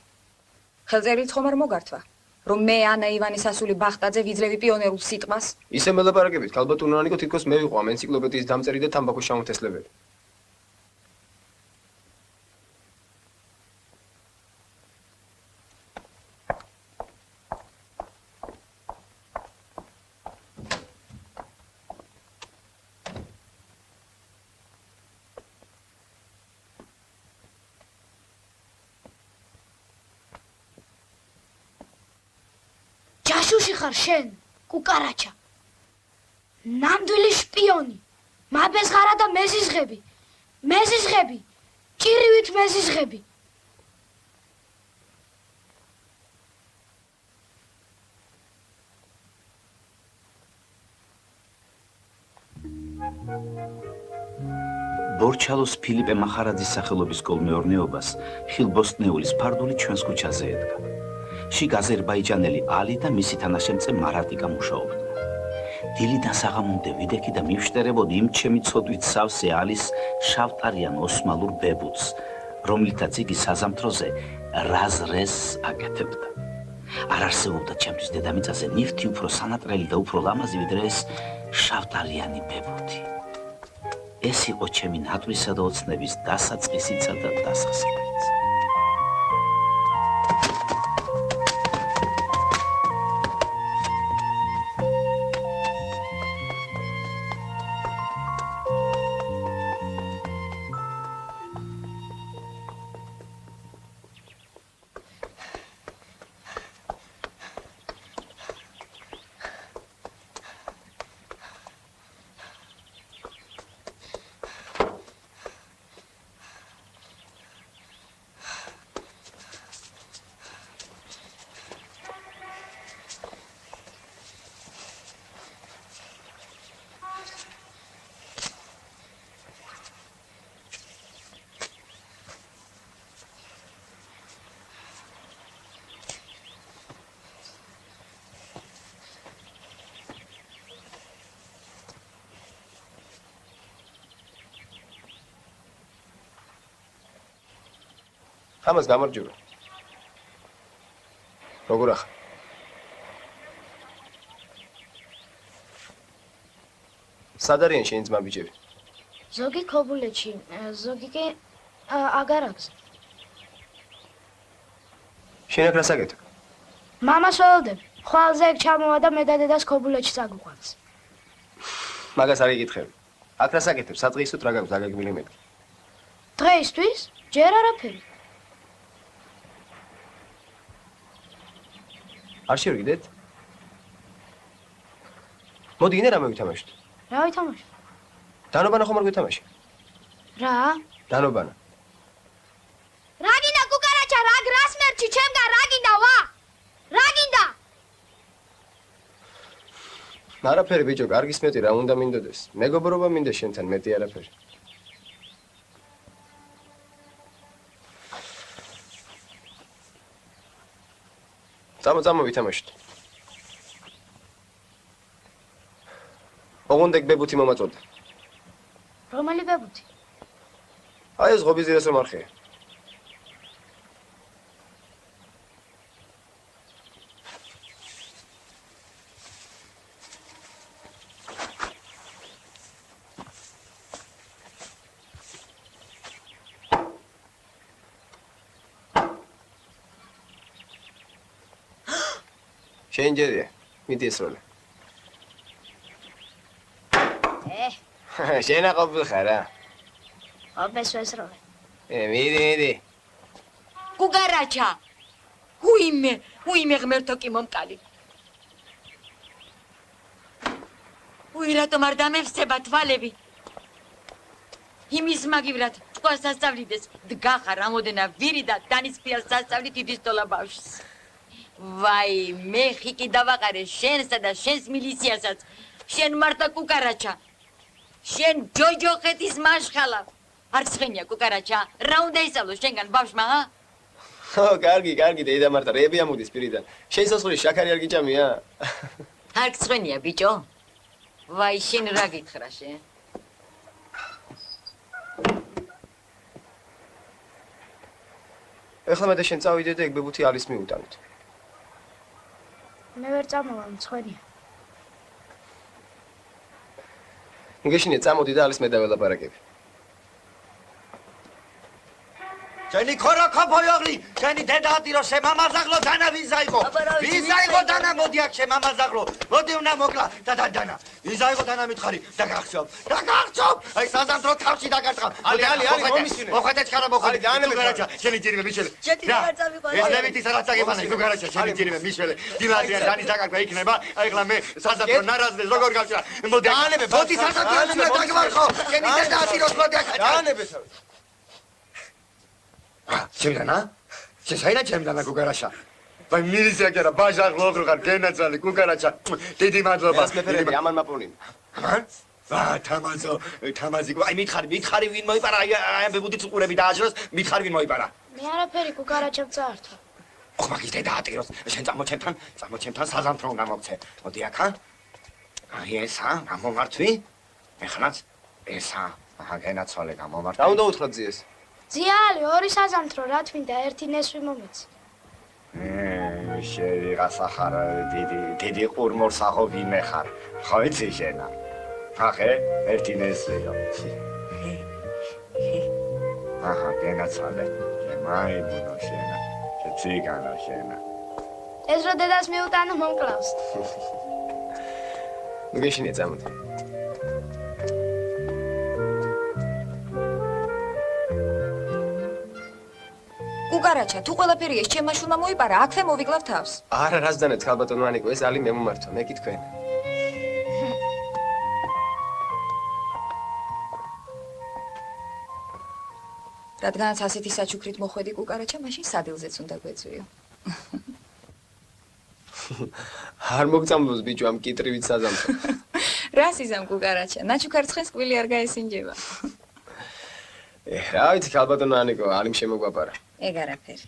ხელწერილიც ხომ არ მოგართვა, რომ მე ანა ივანის ასული ბახტაძე ვიძლევი პიონერულ სიტყვას? ისე მელაპარაკებით, ქალბატონო ანიკო, თითქოს მე ვიყო ამ ენციკლოპედიის დამწერი და თამბაქოს შემომთესლებელი. ჯაშუში ხარ შენ, კუკარაჩა. ნამდვილი შპიონი. მაბეზღარა და მეზიზღები. მეზიზღები. ჭირივით მეზიზღები. ბორჩალოს ფილიპე მახარაძის სახელობის კოლმეურნეობას ხილბოსტნეულის ფარდული ჩვენს ქუჩაზე ედგა. შიგ აზერბაიჯანელი ალი და მისი თანაშემწე მარატიკა მუშაობდნენ. დილიდან საღამომდე ვიდექი და მივშტერებოდი იმ ჩემი ცოდვით სავსე ალის შავტარიან ოსმალურ ბებუts, რომლითაც იგი საზამთროზე რაზრეს აკეთებდა. არ არსებობდა ჩემთვის დედამიწაზე ნივთი უფრო სანატრელი და უფრო ლამაზი, ვიდრე ეს შავტარიანი ბებუთი. ეს იყო ჩემი ნატვრისა და ოცნების დასაწყისიცა და დასასრულიც. ამას გამარჯობა. როგორ ახლა? სად არიან შენი ძმა ბიჭები? ზოგი ქობულეთში, ზოგი კი აგარ აქვს. შენ აქ რას აკეთებ? მამას ველოდებ. ხვალზე ეგ ჩამოვა და მე და დედას ქობულეთში წაგუყვანს. მაგას არ იკითხები. აქ რას აკეთებ? სადღეისოდ რა გაქვს დაგაგმილი მეთქი. დღეისთვის ჯერ არაფერი. არ შევიგდეთ? მოდი ინა რამე ვითამაშოთ. რა ვითამაშო? დანობანა ხომ არ გვითამაში? რა? დანობანა. რა გინდა კუკარაჩა, რა გრასმერჩი, ჩემგან რა გინდა ვა? რა გინდა? არაფერი ბიჭო, კარგის მეტი რა უნდა მინდოდეს. მეგობრობა მინდა შენთან მეტი არაფერი. წამო ვითამაშოთ. ოღონდ ეგ ბებუთი მომაწოდა. რომელი ბებუთი? აი ეს ღობის ძირას რომ არხია. შენ ჯერია, მიდი ესროლე. შენ აყოფილ ხარ რა? ოპეს ვესროლე. მიდი. კუკარაჩა. უიმე ღმერთო კი მომკალი. რატომ არ დამევსება თვალები? იმის მაგივრად თქვას სასწავლიდეს დგახა რამოდენა ვირი და დანიშნია სასწავლით იდისტოლა ბავშვს. ვაი, მე ხიკი დავაყარე შენსა და შენს მილიციაში. შენ მარტო კუკარაჩა. შენ ჯოჯოხეთის მაშხალა. არ ცხენია კუკარაჩა. რა უნდა ისწავლოს შენგან ბავშვმა, ჰა? ო, კარგი, დედა მართა, რეები ამოდის პირიდან. შენ სასწრაფო შაქარი არ გიჭამია? არ ცხენია ბიჭო. ვაი, შენ რა გითხრა შენ? ეხლა მე და შენ წავიდე და ეგ ბებუთი ალის მიუტანოთ. მე ვერ წამოვალ, მწვენია. მგეშინია, წამოდი და ალის მე დაველაპარაკები. შენი ქორა ქოფოიოღლი, შენი დედაატირო შე მამაზაღლო დანა ვიზაიღო. ვიზაიღო დანა მოდი აქ შე მამაზაღლო. მოდი უნდა მოკლა და დანა. ვიზაიღო დანა მითხარი და გახსოვ. აი საზამთრო თავში დაგარტყავ. ალი, მომისინე. მოხეთე ჩქარა მოხეთე. გარაჯა, შენი ჯირიმე მიშელე. ეს ლევითი სადაც აგებანა, გარაჯა, შენი ჯირიმე მიშელე. დილადიან დანის დაკარგვა იქნება. აი ხლა მე საზამთრო ნარაზდეს როგორ გავჭრა. მოდი. მოდი საზამთრო დაგმარხო. შენი დედაატიროს მოდი აქ. დაანებე თავი. ჩემდანა? შეშაინა ჩემდანა კუკარაშა. ვაი მილიცია კი არა, ბაჟაღლო ოღროღარ გენაცალი კუკარაჩა. დიდი მადლობა. ეს მეფერები ამან მაპონინა. ამან? თამაზი. აი მითხარი ვინ მოიპარა? აი ბებუდიც უყურები დააჯროს, მითხარი ვინ მოიპარა? მე არაფერი კუკარაჩამ წაართვა. ხო მაგის დედაატიროს. შენ წამოჩემთან საზამთრო უნდა მოგცე. მოდი აქა. აი ესა, გამომართვი. ეხლაც ესა. აჰა, გენაცვალე გამომართვი. რა უნდა უთხრა ძიეს? ძიალი, ორი საზამთრო, რა თვინდა, ერთი ნესვი მომეც. შევიღაცა ხარ დიდი ყურმორსახო ვინმე ხარ. ხო იცი შენა. ახე, ერთი ნესვიო. აჰა, გენაცვალე. მაიმუნო შენა. ციგანო შენა. ეს რო დედას მიუტანო მომკლავს. მგეშინია, წამოდი. კუკარაჩა, თუ ყველაფერი ეს ჩემმა შვილმა მოიპარა, აქვე მოვიკლავ თავს. არა, რას დანეთ, ხალბატონო ანიკო, ეს ალი მე მომართვა, მე კი თქვენ. რადგანაც ასეთი საჩუქრით მოხვედი კუკარაჩა, მაშინ სადილზეც უნდა გვეწვიო. არ მოგწამბოს ბიჭო ამ კიტრივით საზამთრო. რას იზამ კუკარაჩა? ნაჩუქარ ცხენს კვილი არ გაესინჯება. რა ვიცი, ხალბატონო ანიკო, ალიმ შემოგვაპარა. ეგ არაფერი.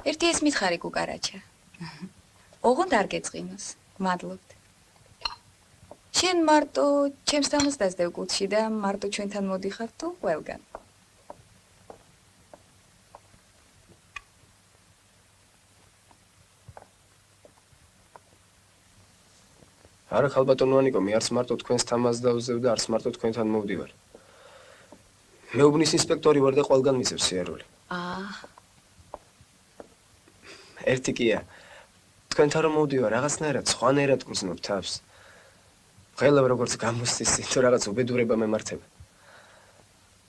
ერთი ეს მითხარი კუკარაჩა. ოღონდ არ გეწყინოს. მადლობთ. შენ მარტო ჩემს თამას დასდევ კუთხში და მარტო ჩვენთან მოდიხარ თუ ყველგან. არა ხალბატონო მე არც მარტო თქვენს თამას დავზევ და არც მარტო თქვენთან მოვდივარ. მეუბნის ინსპექტორი ვარ და ყველგან მისევ სიარული. ერთი კია. თქვენთან რომ მოვდივარ, რაღაცნაირად სხვანაირად გრძნობ თავს. ღელავ როგორც გამოსცი თუ რაღაც უბედურება მემართება.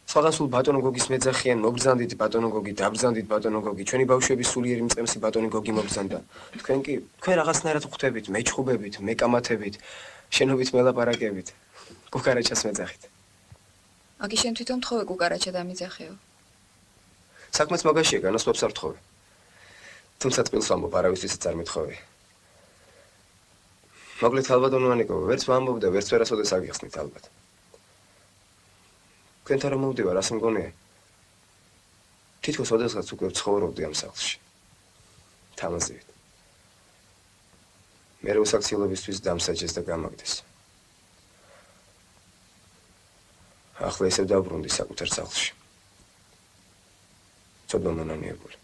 სხვაგან სულ ბატონო გოგის მეძახიან, მოგბრძანდით ბატონო გოგი, დაბრძანდით ბატონო გოგი, ჩვენი ბავშვების სულიერი მწყემსი ბატონი გოგი მოგბრძანდა. თქვენ რაღაცნაირად ხვდებით, მეჩხუბებით, მეკამათებით, შენობით მელაპარაკებით, კუკარაჩას მეძახით. აგი შენ თვითონ თხოვე კუკარაჩა დამიძახეო. საქმეც მაგაშია, განასხვავებს არ თხოვე. თუმცა წყვილს ვამბობ, არავისთვისაც არ მეთხოვე. მოკლედ ხალბატონო ვერც ვამბობ და ვერც ვერასოდეს აგიხსნით ალბათ. თქვენთან რომ მოვდივარ, ასე მგონია. თითქოს ოდესღაც უკვე ვცხოვრობდი ამ სახლში. თამაზივით. მერე უსაქციელებისთვის დამსაჯეს და გამაგდეს. ახლა ისევ დავბრუნდი საკუთარ სახლში. ცოდვა მონანიებული.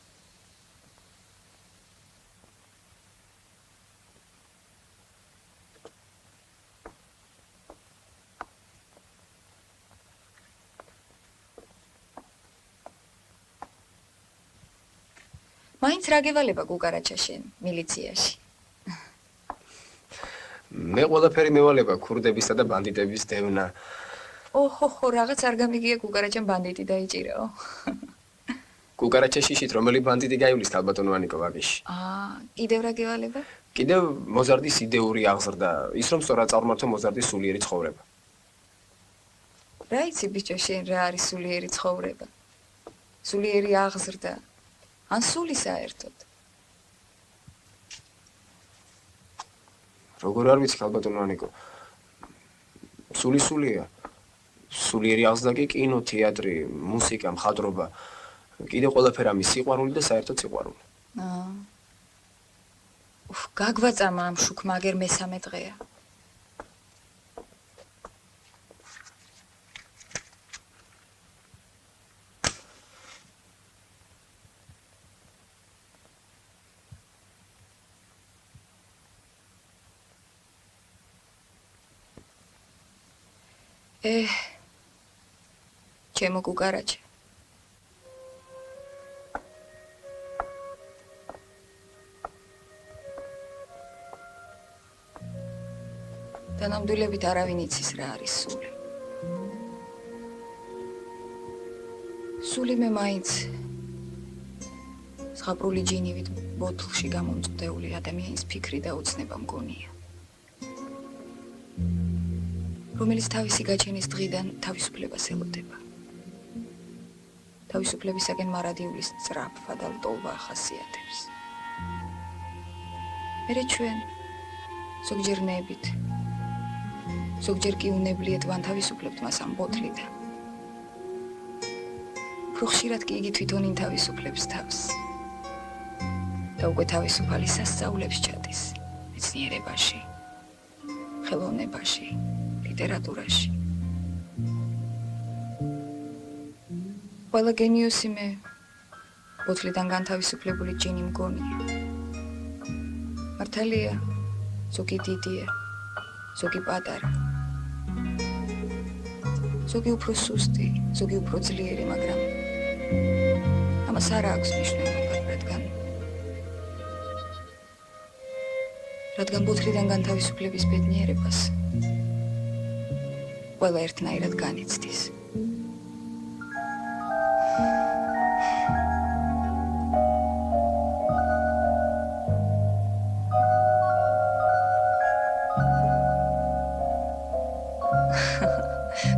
მაინც რა გევალება კუკარაჩა შენ მილიციაში? მე ყველაფერი მევალება ქურდებისა და ბანდიტების დევნა. ოჰოჰო, რაღაც არ გამიგია კუკარაჩამ ბანდიტი დაიჭირაო. კუკარაჩა შიშით რომელი ბანდიტი გაივლის ხალბატონო ვაგიში? კიდევ რა გევალება? კიდევ მოზარდის იდეური აღზრდა, ის რომ სწორად წარმართო მოზარდის სულიერი ცხოვრება. რა იცი ბიჭო შენ რა არის სულიერი ცხოვრება? სულიერი აღზრდა. ან სული საერთოდ. როგორ არ ვიცი ხალბატონო ანიკო. სულია. სულიერი აღზრდა კი კინო, თეატრი, მუსიკა, მხატვრობა. კიდევ ყველაფერი ამის სიყვარული და საერთოდ სიყვარული. გაგვაწამა ამ შუქმა აგერ მესამე დღეა. ჩემო კუკარაჩა. თანამდებობით არავინ იცის რა არის სული. სული მე მაინც ზღაპრული ჯინივით ბოთლში გამომწყვდეული ადამიანის ფიქრი და უცნება მგონია. რომელიც თავისი გაჩენის დღიდან თავისუფლებას ელოდება. თავისუფლებისაგან მარადიulis სწრაფვა და ლტოლვა ახასიათებს. მერე ჩვენ ზოგჯერ ნებით, ზოგჯერ კი უნებლიეთ ვანთავისუფლებთ მას ამ ბოთლიდან. უფრო ხშირად კი იგი თვითონ ინთავისუფლებს თავს. და უკვე თავისუფალი სასწაულებს ჩადის მეცნიერებაში, ხელოვნებაში. ლიტერატურაში. ყველა გენიოსი მე ბოთლიდან განთავისუფლებული ჯინი მგონია. მართალია, ზოგი დიდია, ზოგი პატარა. ზოგი უფრო სუსტი, ზოგი უფრო ძლიერი, მაგრამ ამას არ აქვს მნიშვნელობა, რადგან ბოთლიდან განთავისუფლების ბედნიერებას ყველა ერთნაირად განიცდის.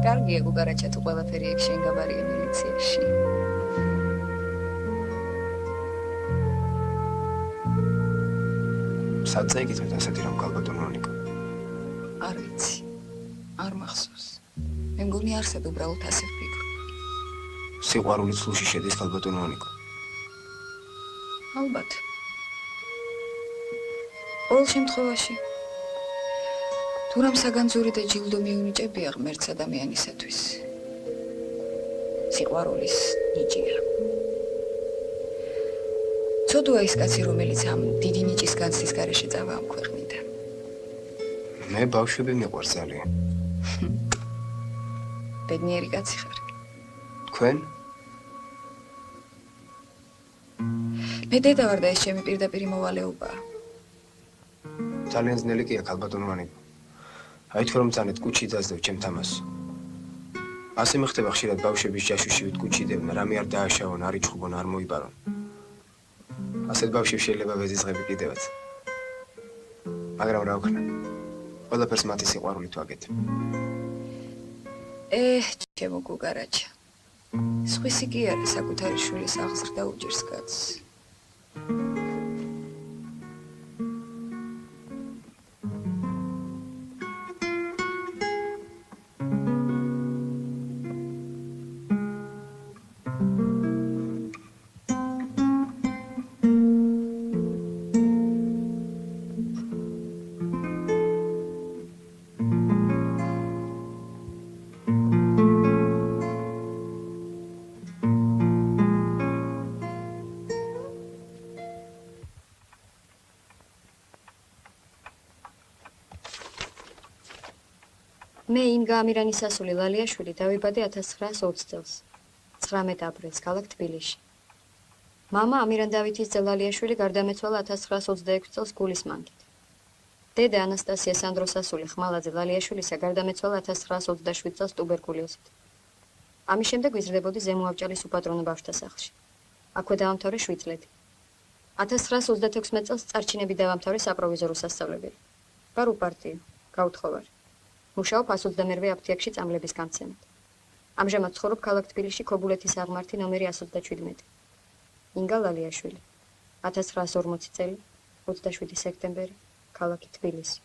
კარგია კუკარაჩა თუ ყველაფერი ეგ შენ გაბარია მილიციაში. სადაც ეკითხეთ ასეთი რამ ხალბატონო ანიკო? არ ვიცი. არ მახსოვს. მე მგონი არსად უბრალოდ ასე ვფიქრობ. სიყვარული ცლუში შედის ხალბატონო ანიკო. ალბათ. ყოველ შემთხვევაში თუ რამ საგანძური და ჯილდო მიუნიჭებია ღმერთს ადამიანისათვის. სიყვარულის ნიჭია. ცოდუა ის კაცი, რომელიც ამ დიდი ნიჭის განცდის გარეშე წავა ამ ქვეყნიდან. მე ბავშვები მიყვარს ძალიან. ბედნიერი კაცი ხარ. თქვენ? მე დედა ვარ და ეს ჩემი პირდაპირი მოვალეობაა. ძალიან ძნელი კი აქ ალბათონოვანი. აი თქვენ რომ წანეთ კუჩი დაძდევ ჩემ თამასს. ასე მეხდება ხშირად ბავშვების ჯაშუშივით კუჩიდევნა, რამე არ დააშავონ, არ იჩხუბონ, არ მოიპარონ. ასეთ ბავშვებს შეიძლება ვეზიძღები კიდევაც. მაგრამ რა ვქნა? ყველაფერს მათი სიყვარულით ვაკეთებ. ჩემო გუგარაჩა. სხვისი კი არა საკუთარი შვილის აღზრდა უჭირს კაცს. მე ინგა ამირანის ასული ლალიაშვილი დავიბადე 1920 წელს 19 აპრილს ქალაქ თბილისში. მამა ამირან დავითის ძე ლალიაშვილი გარდამეცვალა 1926 წელს გულის მანქით. დედა ანასტასია სანდროს ასული ხმალაძე ლალიაშვილისა გარდამეცვალა 1927 წელს ტუბერკულოზით. ამის შემდეგ ვიზრდებოდი ზემო ავჭალის უპატრონო ბავშვთა სახლში. აქვე დაამთავრე 7 წლები. 1936 წელს წარჩინები დავამთავრე საპროვიზორო სასწავლებელი. ვარ უპარტიო, გაუთხოვარი. მუშაობ 121 აფთიაქში წამლების გამცემად. ამჟამად ცხოვრობ ქალაქ თბილისში ქობულეთის აღმართი ნომერი 117. ინგა ლალიაშვილი. 1940 წელი, 27 სექტემბერი, ქალაქი თბილისი.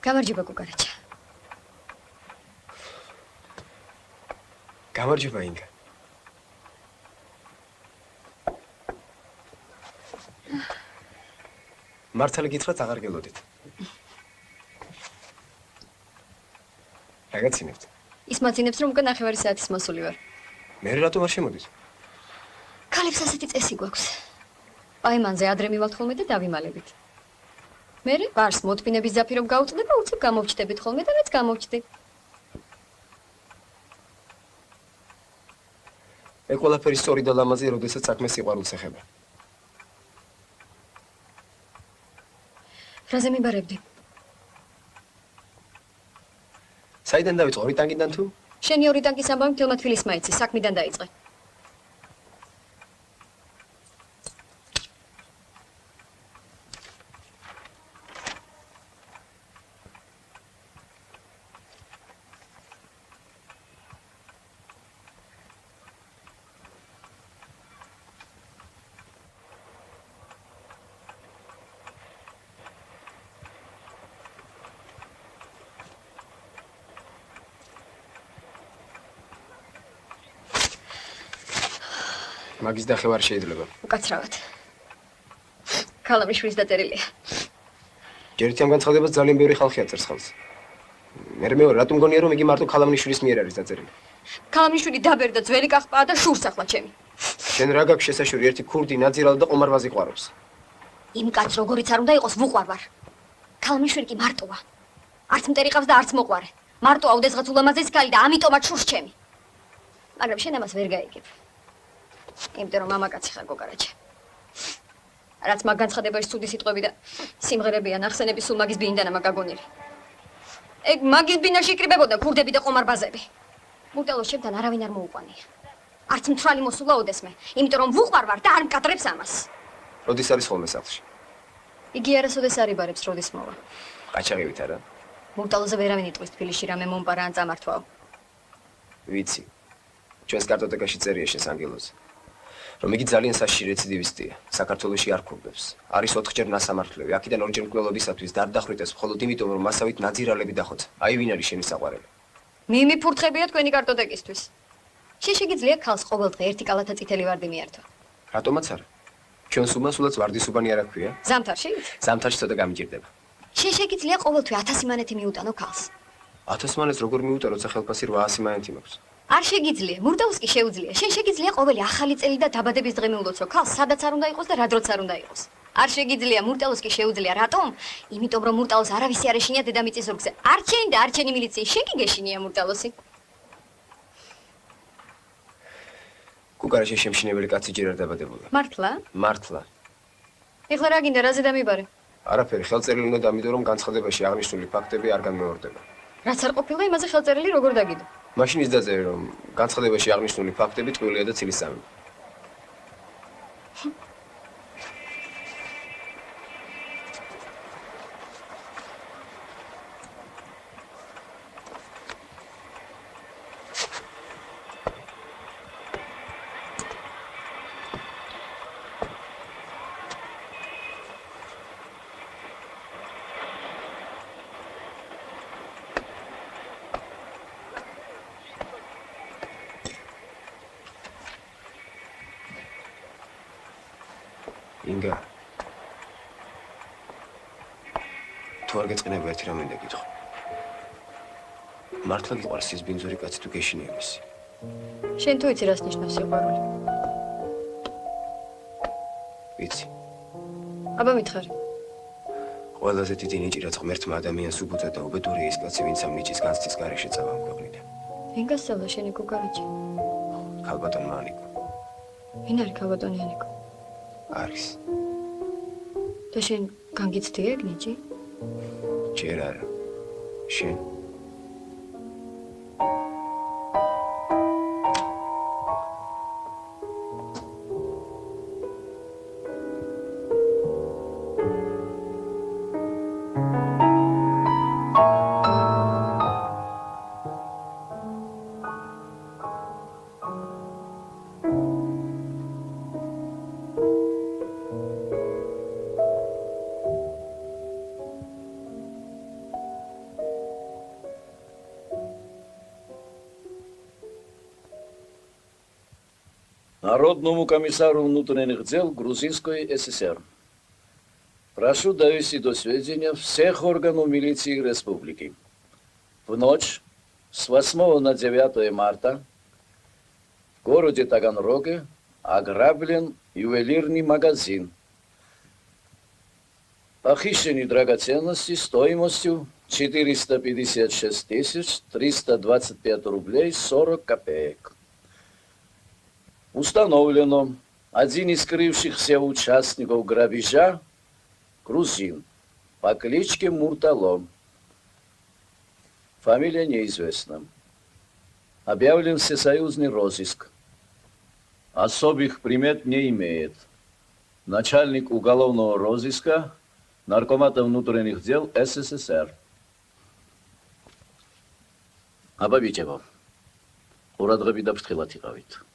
გამარჯობა გუგარაჩა. გამარჯობა ინგა. მართალი გითხრათ აღარ გელოდით. რაგაცინებთ? ის მაცინებს რომ უკვე 9 საათის მოსული ვარ. მე რატომ არ შემოდით? ქალებს ასეთი წესი გვაქვს. პაემანზე ადრე მივალთ ხოლმე და დავიმალებით. მერე ვარს მოთმინების ძაფი რომ გაუწდება, უცებ გამოვჩდებით ხოლმე და რაც გამოვჩდი. ეს ყველაფერი სწორი და ლამაზია, როდესაც საქმე სიყვარულს ეხება. რაზე მიბარებდი? საიდან დავიწყო? ორი ტანგიდან თუ? შენი ორი ტანგის ამბავი მთელმა თბილისმა იცის, საქმიდან დაიწყე. მაგის დახევა არ შეიძლება. უკაცრავად. ქალამიშვილის დაწერილია. ჯერით ამ განცხადებას ძალიან ბევრი ხალხი აწერს ხელს. მე მეორე რატომ გონია რომ იგი მარტო ქალამიშვილის მიერ არის დაწერილი? ქალამიშვილი დაბერდა ძველი კახპაა და შურს ახლა ჩემი. შენ რა გაქვს შესაშვარი ერთი ქურდი ნაძირალ და ყომარბაზი ყვარობს. იმ კაც როგორიც არ უნდა იყოს ვუყვარ ვარ. ქალამიშვილი კი მარტოა. არც მტერი ყავს და არც მოყვარე. მარტოა უდესღაც ულამაზეს ქალი და ამიტომაც შურს ჩემი. მაგრამ შენ ამას ვერ გაიგებ. იმიტომ რომ მამაკაცი ხარ გოგარაჩა. რაც მაგ განცხადებაში ცუდი სიტყვები და სიმღერები ან ახსენები სულ მაგის ბინიდან ამაგაგონილი. ეგ მაგის ბინაში იკრიბებოდა ქურდები და ყომარბაზები. მუტელოს ჩემთან არავინ არ მოუყვანია. არც მთვრალი მოსულა ოდესმე, იმიტომ რომ ვუყვარ ვარ და არ მკადრებს ამას. როდის არის ხოლმე სახლში? იგი არასოდეს არ იბარებს, როდის მოვა. ყაჩაღივით არა? მუტელოზე ვერავინ იტყვის თბილისში რამე მომპარა ან წამართვაო. ვიცი. ჩვენს კარტოტეკაში წერია შენს ანგელოზე. რომ იგი ძალიან სასში რეციდივისტია, საქართველოში არ ქურდებს. არის 4-ჯერ ნასამართლევი, აქედან 2-ჯერ მკვლელობისათვის დარდახრიტეს მხოლოდ იმიტომ, რომ მასავით ნაძირალები დახოცა. აი ვინ არის შენი საყვარელი? მიმიფურთხებია თქვენი კარტოტეკისთვის. შეგიძლია ქალს ყოველდღე ერთი კალათა წითელი ვარდი მიართვა. რატომაც არა? ჩვენს უმასულაც ვარდისუბანი არ აქვია. ზამთარში? ზამთარში ცოტა გამიჭირდება. შენ შეგიძლია ყოველთვე 1000 მანეთი მიუტანო ქალს. 1000 მანეთს როგორ მიუტან, როცა ხელფასი 800 მანეთი მაქვს? არ შეგიძლია, მურტაუს კი შეუძლია. შენ შეგიძლია ყოველი ახალი წელი და დაბადების დღე მიულოცო ქალს, სადაც არ უნდა იყოს და რა დროც არ უნდა იყოს. არ შეგიძლია, მურტაუს კი შეუძლია. რატომ? იმიტომ რომ მურტაუს არავისი არ ეშინია დედამიწის ზურგზე. არ ჩენი და არ ჩენი მილიციის, შენ კი გეშინია მურტაუსი. კუკარაჩის შემშინებელი კაცი ჯერ არ დაბადებულა. მართლა? მართლა. ეხლა რა გინდა, რაზე დამიბარე? არაფერი, ხელწერილი უნდა დამიდო, რომ განცხადებაში აღნიშნული ფაქტები არ განმეორდება. რაც არ ყოფილა, იმაზე ხელწერილი როგორ დაგიდო? მაშინ ის დაწერე, რომ განცხადებაში აღნიშნული ფაქტები ტყუილია და ცილისწამი. ინგა თუ არ გეწყინება ერთი რამე და გითხო მართლა გიყვარს ის ბინძური კაცი თუ გეშინია მისი შენ თუ იცი რას ნიშნავს სიყვარული? ვიცი აბა მითხარი ყველაზე დიდი ნიჭი რაც ღმერთმა ადამიანს უბოძა და უბედურია ის კაცი ვინც ამ ნიჭის განცდის გარეშე წავა ამ ქვეყნიდან ვინ გასწავლა შენი კუკარაჩი? ქალბატონმა ანიკო ვინ არის ქალბატონი ანიკო? არის და შენ განგიცდია ეგ ნიჭი? ჯერ არა შენ Народному комиссару внутренних дел Грузинской ССР. Прошу довести до сведения всех органов милиции республики. В ночь с 8 на 9 марта в городе Таганроге ограблен ювелирный магазин. Похищены драгоценности стоимостью 456 325 рублей 40 копеек. Установлено, один из скрывшихся участников грабежа – грузин по кличке Муртало. Фамилия неизвестна. Объявлен всесоюзный розыск. Особых примет не имеет. Начальник уголовного розыска Наркомата внутренних дел СССР. Абабичева. Урадღები და ფრთხილად იყავით.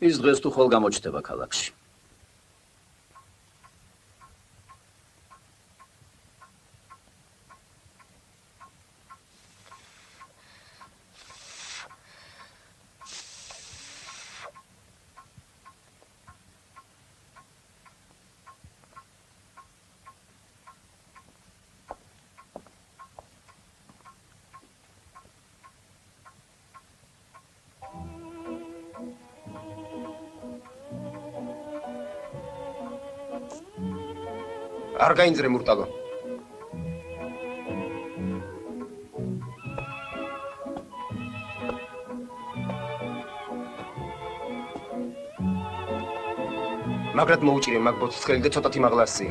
ის დღეს თუ ხვალ გამოჩნდება ქალაქში. არ გაინძრე მურტალო. მაგრად მოუჭირე მაგ ბოთლს და ცოტათი მაღლასი.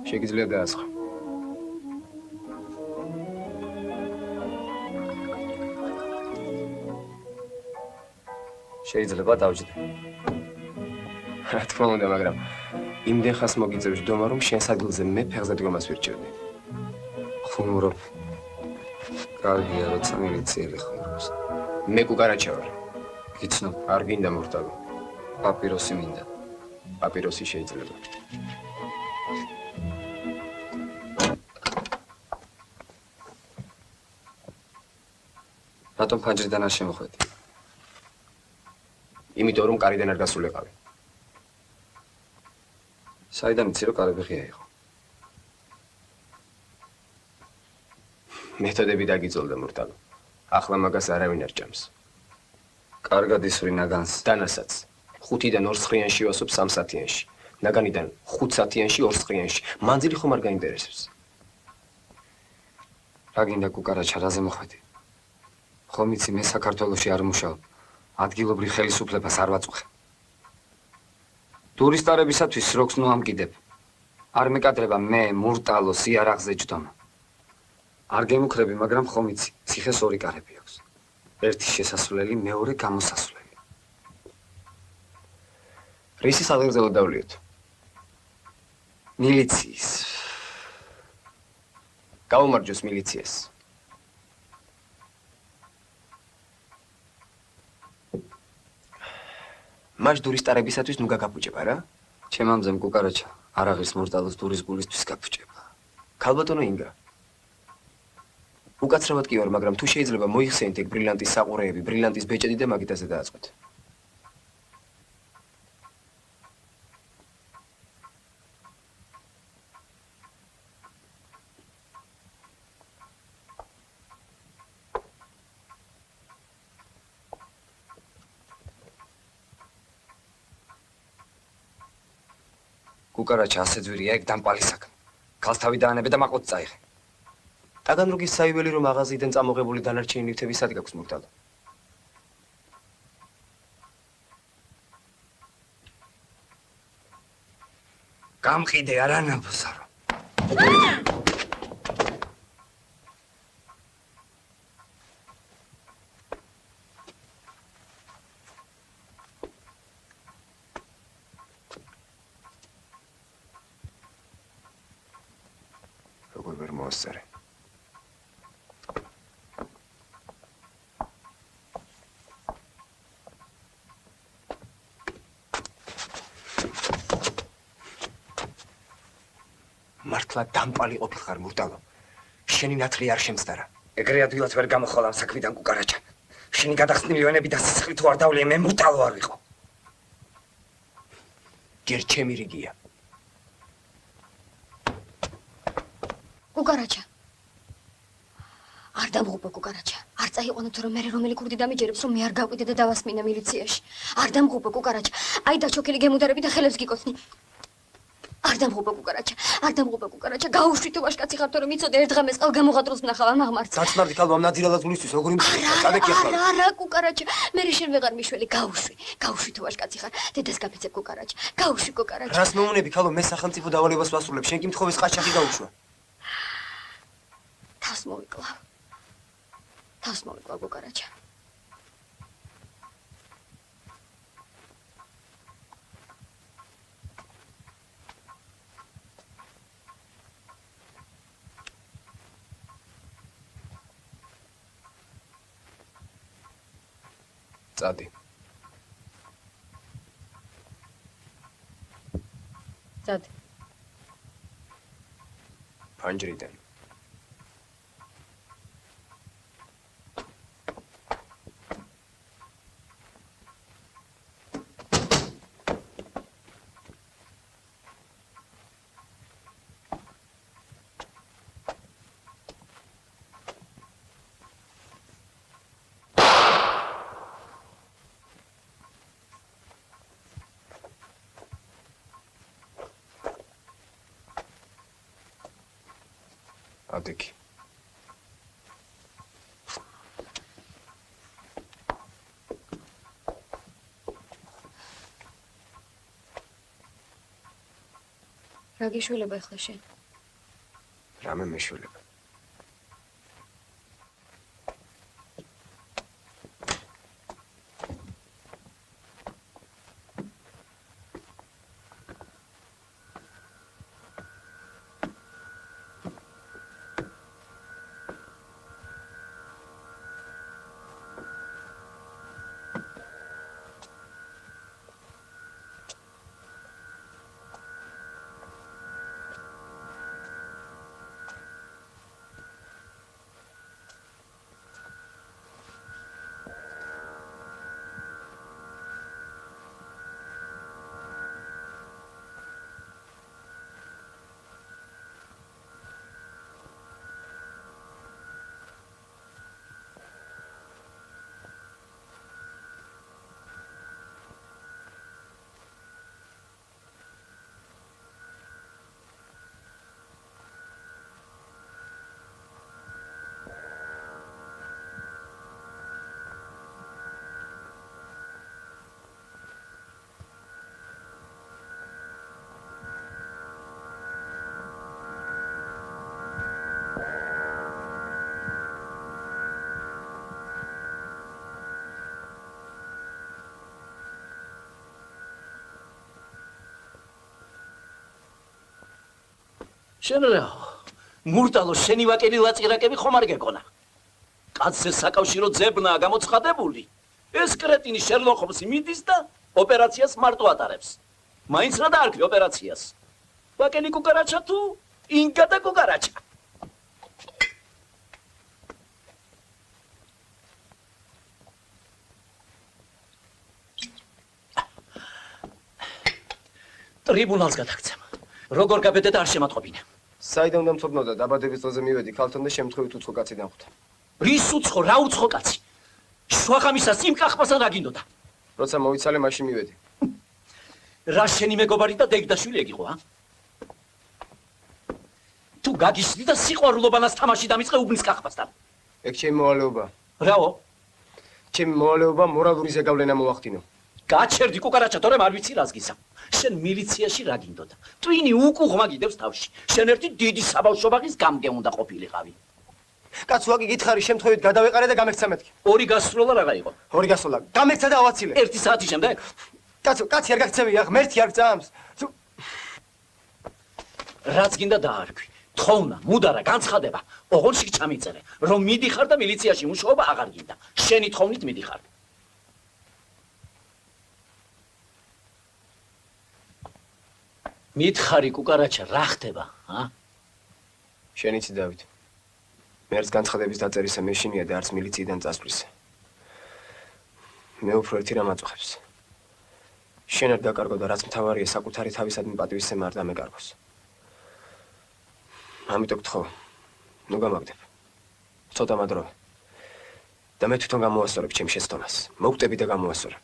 შეგიძლია დაასხა. შეიძლება დავჯდე. რა თქმა უნდა, მაგრამ იმდენ ხანს მოგიწევ ჯდომა, რომ შენს ადგილზე მე ფეხზე დგომას ვირჩევდი. ხუმრობ. კარგია, როცა მილიციელი ხუმრობს. მე კუკარაჩა ვარ. გიცნობ, არ გინდა მურტალო. პაპიროსი მინდა. პაპიროსი შეიძლება. რატომ ფანჯრიდან არ შემოხვედი? იმიტომ რომ კარიდან არ გასულიყავი. საიდან იცი რომ კარები ღია იყო? მეთოდები დაგიწოლდა მურტალო. ახლა მაგას არავინ არ ჭამს. კარგად ისვრი ნაგანს. დანასაც 5-დან 2 სხრიანში ვასობ 3 საათიანში. ნაგანიდან 5 საათიანში 2 სხრიანში. მანძილი ხომ არ გაინტერესებს. რა გინდა კუკარაჩა, რაზე მოხვედი? ხომ იცი მე საქართველოში არ მუშაობ. ადგილობრივ ხელისუფლებას არ ვაწუხე. ტურისტარებისათვის როქს ნუ ამკიდებ. არ მეკადრება მე მურტალო სიარაღზე ჯდომა. არ გემუქრები, მაგრამ ხომ იცი, ციხეს 2 კარები აქვს. ერთი შესასვლელი, მეორე გამოსასვლელი. რისი საღებავ დავლიოთ? მილიციის. გაუმარჯოს მილიციას. მაშ ტურისტარებისათვის ნუ გაგაფუჭება რა? ჩემამძემ კუკარაჩა, არ აღირს მურტალოს ტურის გულისთვის გაფუჭება. ქალბატონო ინგა. უკაცრავად კი ვარ, მაგრამ თუ შეიძლება მოიხსენით ეგ ბრილიანტის საყურეები, ბრილიანტის ბეჭედი და მაგიტაზე დააწყვეთ. კუკარაჩა ასე ძვირია ეგ დამპალი საქმე. ქალს თავი დაანებე და მაყოთ წაიღე. ტაგანროგის საიველი რომ მაღაზიიდან წამოღებული დანარჩენი ნივთები სად გაქვს მურტალო? გამყიდე არანაბოსარო. როგორ ვერ მოასწარე? მართლა დამპალი ყოფილხარ მურტალო. შენი ნათლი არ შემცდარა. ეგრე ადვილად ვერ გამოხვალ ამ საქმიდან კუკარაჩა. შენი გადახსნილი ონები და სისხლი თუ არ დავლია, მე მურტალო არ ვიყო. ჯერ ჩემი რიგია. კუკარაჩა. არ დამღუპე კუკარაჩა. არ წაიყვანო თუ რომ მე რომელი კურდი დამიჯერებს რომ მე არ გავყიდე და დავასმინე მილიციაში. არ დამღუპე კუკარაჩა. აი დაჩოქილი გემუდარები და ხელებს გიკოცნი. არ დამღუპე კუკარაჩა. არ დამღუპე კუკარაჩა. გაუშვით ვაშკაცი ხარ თუ რომ იცოდე ერთ დღამეს ყალ გამოღადროს ვნახავ ამ აღმართს. დაცმარდი ქალბა ნადირალად გულისთვის როგორი მწადეკი ახლა. არა კუკარაჩა. მე შენ ვეღარ მიშველი გაუშვი. გაუშვი თუ ვაშკაცი ხარ. დედას გაფიცებ კუკარაჩა. გაუშვი კუკარაჩა. რას მეუნები ქალბა მე სახელმწიფო დავალებას ვასრულებ. შენ კი მთხოვეს ყაჩაღი გაუშვა. თავს მოვიკლავ. თავს მოვიკლავ კუკარაჩა. წადი. წადი. ფანჯრიდან. ადექი. რა გიშველება ახლა შენ? რამე მეშველება. შენ რა მურტალო შენი ვაკელი ლაწირაკები ხომ არ გეკონა კაცზე საკავშირო ძებნაა გამოცხადებული ეს კრეტინი შერლოკ ჰოლმსი მიდის და ოპერაციას მარტო ატარებს მაინც რა დაარქვი ოპერაციას ვაკელი კუკარაჩა თუ ინგა და კუკარაჩა ტრიბუნალს გადაგცემ როგორ გაბედე და არ შემატყობინე საიდან უნდა მწოდნოდა დაბადების დღეზე მივედი ქალთან და შემთხვევით უცხო კაცი დამხვდა რის უცხო რა უცხო კაცი შვაღამისას იმ კახბასთან რა გინდოდა როცა მოიცალე მაშინ მივედი რა შენი მეგობარი და დეგდაშვილი ეგ იყო ა თუ გაგიშდი და სიყვარულობანას თამაში დამიწყე უბნის კახბასთან ეგ ჩემი მოვალეობა რაო ჩემი მოვალეობა მორალური ზეგავლენა მოახდინო გაჩერდი კუკარაჩა თორემ არ ვიცი რას გისამ შენ მილიციაში რა გინდოდა ტვინი უკუღმა გიდევს თავში შენ ერთი დიდი საბავშვო ბაღის გამგე უნდა ყოფილიყავი კაცო აგი გითხარი შემთხვევით გადავეყარე და გამექცა მეთქი ორი გასროლა რა გაიყო ორი გასროლა გამექცა და ავაცილე 1 საათის შემდეგ კაცო კაცი არ გაქცევი ახ მერთი არ გწამს რაც გინდა დაარქვი თხოვნა მუდარა განცხადება ოღონდ ჩამიწერე რომ მიდიხარ და მილიციაში მუშაობა აღარ გინდა შენი თხოვნით მიდიხარ მითხარი კუკარაჩა რა ხდება ა შენიცი დავით მერს განცხადების დაწერისა მეშინია და არც მილიციიდან წასვლისა მე უფრო ერთი რამ აწუხებს შენ არ დაკარგო და რაც მთავარია საკუთარი თავისადმი პატივისცემა არ დამეკარგოს ამიტომ გთხოვ ნუ გამაგდებ ცოტა მადროვე და მე თვითონ გამოვასწორებ ჩემ შეცდომას მოვკვდები და გამოვასწორებ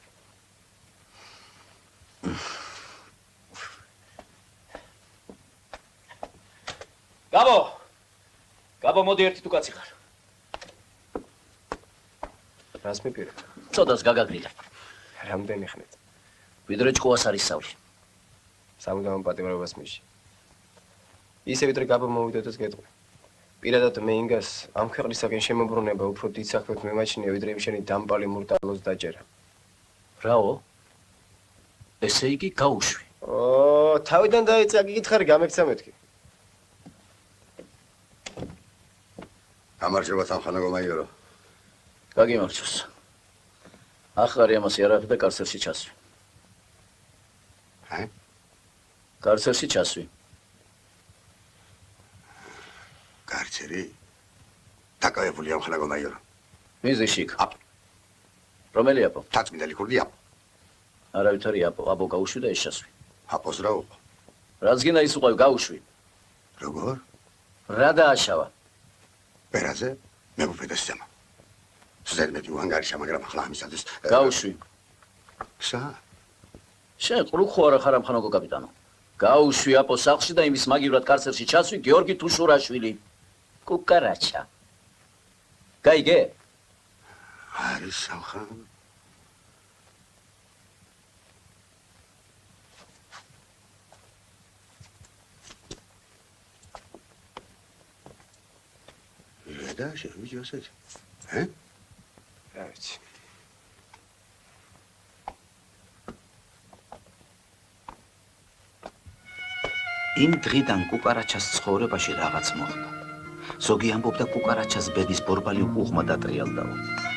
გაბო მოდი ერთი თუ კაცი ხარ რას მიპირე ცოტას გაგაგრილე რამდენი ხნით ვიდრე ჭკუას არის სავლი სამუდამო პატიმრობას მიში ისე ვიდრე გაბო მოვიდოდოს გეტყვი პირადად მე ინგას ამ ქვეყნისაგან შემოbrunება უფრო დიდ საქმეთ მემაჩნია ვიდრე იმ შენი დამპალი მურტალოს დაჯერა რაო ესე იგი გაუშვი ო თავიდან დაიწყე აგი გითხარი გამექცა მეთქი გამარჯობა სამხანაგო მაიორო. გაგიმარჯოს. ახარი ამას იარაღი და კარცერში ჩასვი. ჰა? კარცერში ჩასვი. კარცერი? დაკავებული სამხანაგო მაიორო. მიზიშიკ. რომელი აპო? თაცმინდელი ქურდი აპო. არავითარი აპო გაუშვი და ეს ჩასვი. აპოს რა უყო? რაც გინდა ის უყო გაუშვი. როგორ? რა დააშავა? პერაზე მე ვფედა სცემა. ზედმეტი უანგარიშა, მაგრამ ახლა ამისათვის გაუშვი. სა? შენ ყრუ ხო არა ხარ ამხანაგო კაპიტანო? გაუშვი აპო სახლში და იმის მაგივრად კარცერში ჩასვი გიორგი თუშურაშვილი. კუკარაჩა. გაიგე? არის სამხანაგო და შევიჯი ასეთ. ჰე? რა ვიცი. იმ დღიდან კუკარაჩას ცხოვრებაში რაღაც მოხდა. ზოგი ამბობდა კუკარაჩას ბედის ბორბალი უკუღმა დატრიალდაო.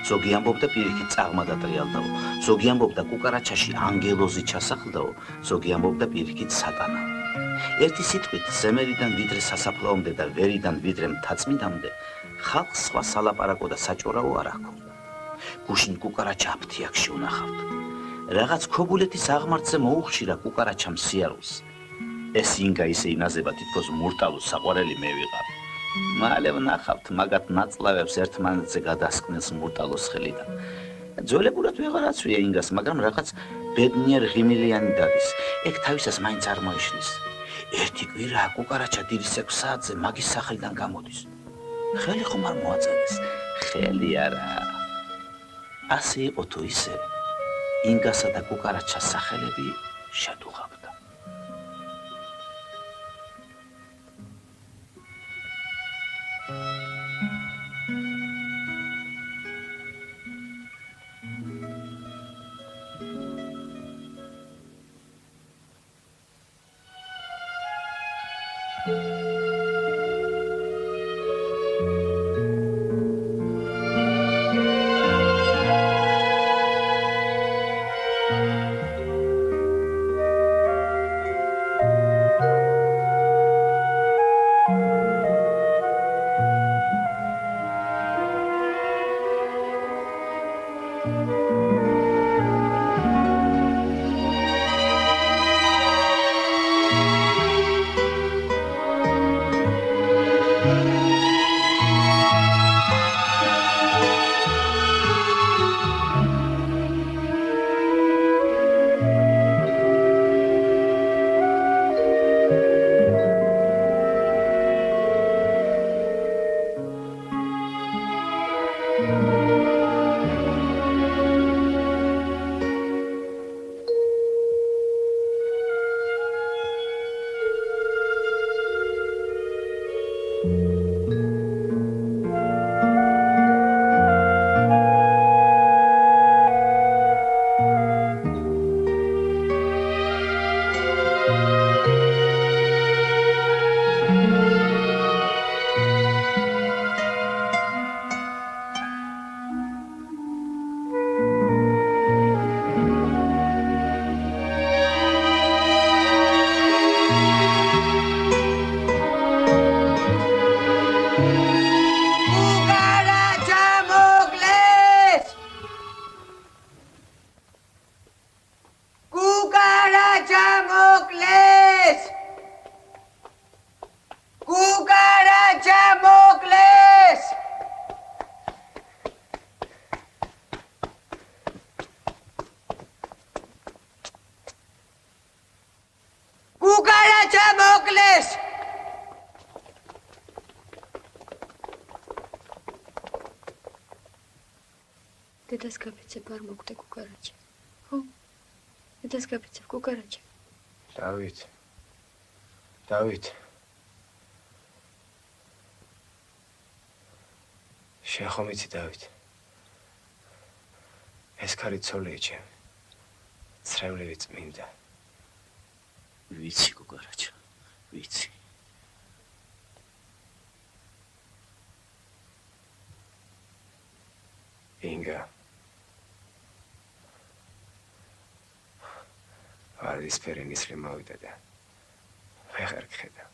ზოგი ამბობდა პირიქით წაღმა დატრიალდაო. ზოგი ამბობდა კუკარაჩაში ანგელოზი ჩასახლდაო. ზოგი ამბობდა პირიქით სატანა. ერთი სიტყვით ზემერიდან ვიდრე სასაფლაომდე და ვერიდან ვიდრე მთაწმინდამდე ხალხს სხვა სალაპარაკო და საჭორაო არ ჰქონდა. გუშინ კუკარაჩა აფთიაქში უნახავდა. რაღაც ქობულეთის აღმართზე მოუხშირა კუკარაჩამ სიარულს. ეს ინგა ისე ინაზება თითქოს მურტალოს საყვარელი მე ვიყავ. მალე ვნახავთ მაგათ ნაწლავებს ერთმანეთზე გადასკნელს მურტალოს ხელიდან. ძველებურად ვეღარაცვია ინგას, მაგრამ რაღაც ბედნიერ ღიმილიანი დადის. ეგ თავისას მაინც არ მოიშლის. ერთი კვირა კუკარაჩა დილის 6 საათზე მაგის სახლიდან გამოდის. ხელი ხომ არ მოაწევს? ხელი არა. ასე იყო თუ ისე, ინგასა და კუკარაჩას სახელები შედუღავდა. კუკარაჩა მოკლეს! კუკარაჩა მოკლეს! კუკარაჩა მოკლეს! კუკარაჩა მოკლეს! დედას გაფიცებ არ მოკვდე კუკარაჩა. ხო? დედას გაფიცებ კუკარაჩა. დავით. შენ ხომ იცი დავით? ეს ქარი ცოლია ჩემი. ცრემლივი წმინდა. ვიცი კუკარაჩა, ვიცი. ინგა. ვარდისფერი ნისლი მოვიდა და ვეღარ გხედა.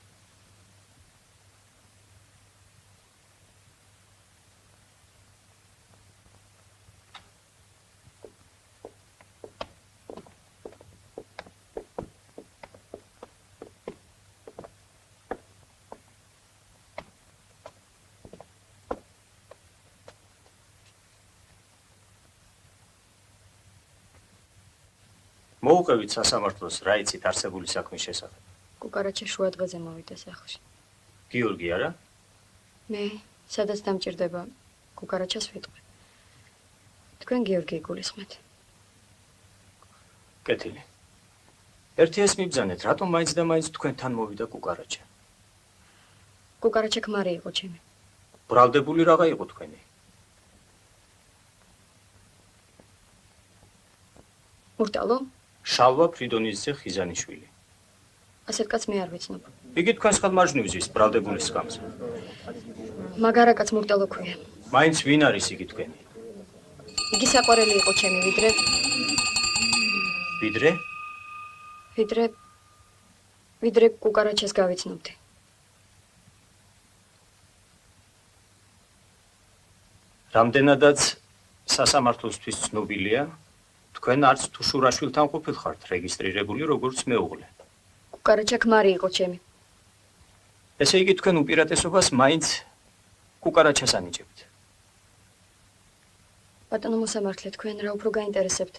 მოუყევით სასამართლოს რა იცით არსებული საქმის შესახებ? კუკარაჩა შუა დღეზე მოვიდა სახლში. გიორგი არა? მე სადაც დამჭირდება კუკარაჩას ვიტყვი. თქვენ გიორგი იგულისხმეთ. კეთილი. ერთი ეს მიბრძანეთ, რატომ მაინც და მაინც თქვენთან მოვიდა კუკარაჩა? კუკარაჩა ქმარი იყო ჩემი. ბრალდებული რაღა იყო თქვენი? მურტალო? შალვა ფრიდონიძე ხიზანიშვილი. ასეთ კაც მე არ ვიცნობ. იგი თქვენს ხელმარჯვნივ ზის ბრალდებულის სკამზე. მაგარა კაც მურტალო ქვია. მაინც ვინ არის იგი თქვენი? იგი საყვარელი იყო ჩემი, ვიდრე კუკარაჩას გავიცნობდი. რამდენადაც სასამართლოსთვის ცნობილია, თქვენ არც თუ შურაშვილთან ყოფილხართ რეგისტრირებული როგორც მეუღლე. კუკარაჩა ქმარი იყო ჩემი. ესე იგი თქვენ უპირატესობას მაინც კუკარაჩას ანიჭებთ. ბატონო მოსამართლე, თქვენ რა უფრო გაინტერესებთ?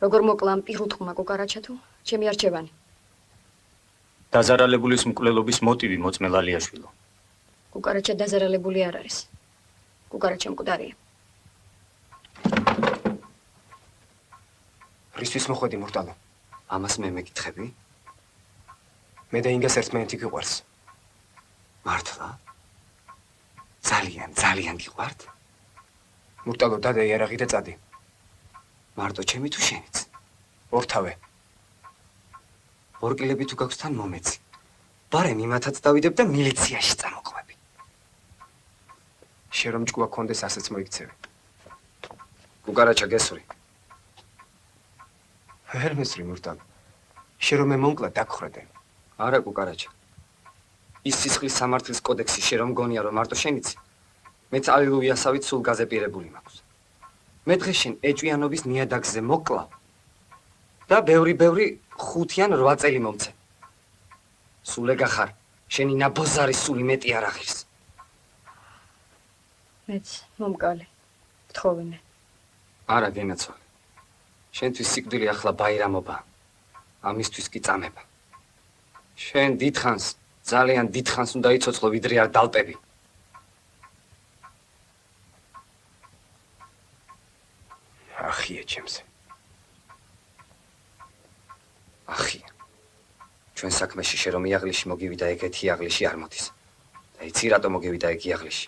როგორ მოკლა ამ პირუტყმა კუკარაჩა თუ ჩემი არჩევანი? დაზარალებულის მკვლელობის მოტივი მოწმე ლალიაშვილო. კუკარაჩა დაზარალებული არ არის. კუკარაჩა მკვდარია. რისთვის მოხვედი მურტალო? ამას მე მეკითხები? მე და ინგას ერთმანეთი გიყვარს. მართლა? ძალიან გიყვართ? მურტალო, დადა იარაღი და წადი. მარტო ჩემი თუ შენიც? ორთავე. ორკილები თუ გაქვს თან მომეცი. ბარემ იმათაც დავიდებ და მილიციაში წამოყვები. შენ რომ ჭკუა კონდეს ასეც მოიქცევი. კუკარაჩა გესური. ვერ მესრი მურტალო. შენ რომ მე მომკლა დაგხრადე. არა კუკარაჩა. ის სისხლის სამართლის კოდექსი შენ რომ გონია რომ მარტო შენიცი. მეც ალილუიასავით სულ გაზეპირებული მაქვს. მე დღეს შენ ეჭვიანობის ნიადაგზე მოკლავ და ბევრი 5 ან 8 წელი მომცე. სულ ეგ ახარ, შენი ნაბოზარი სული მეტი არ აღირს. მეც მომკალე. გთხოვინე. არა გენაცვალე. შენთვის სიკვდილი ახლა ბაირამობა. ამისთვის კი წამება. შენ დიდხანს, ძალიან დიდხანს უნდა იცოცხლო ვიდრე არ დალპები. ახია ჩემზე. ახია. ჩვენ საქმეში შე რომ იაღლიში მოგივიდა ეგეთი იაღლიში არ მოდის. და იცი რატო მოგივიდა ეგ იაღლიში?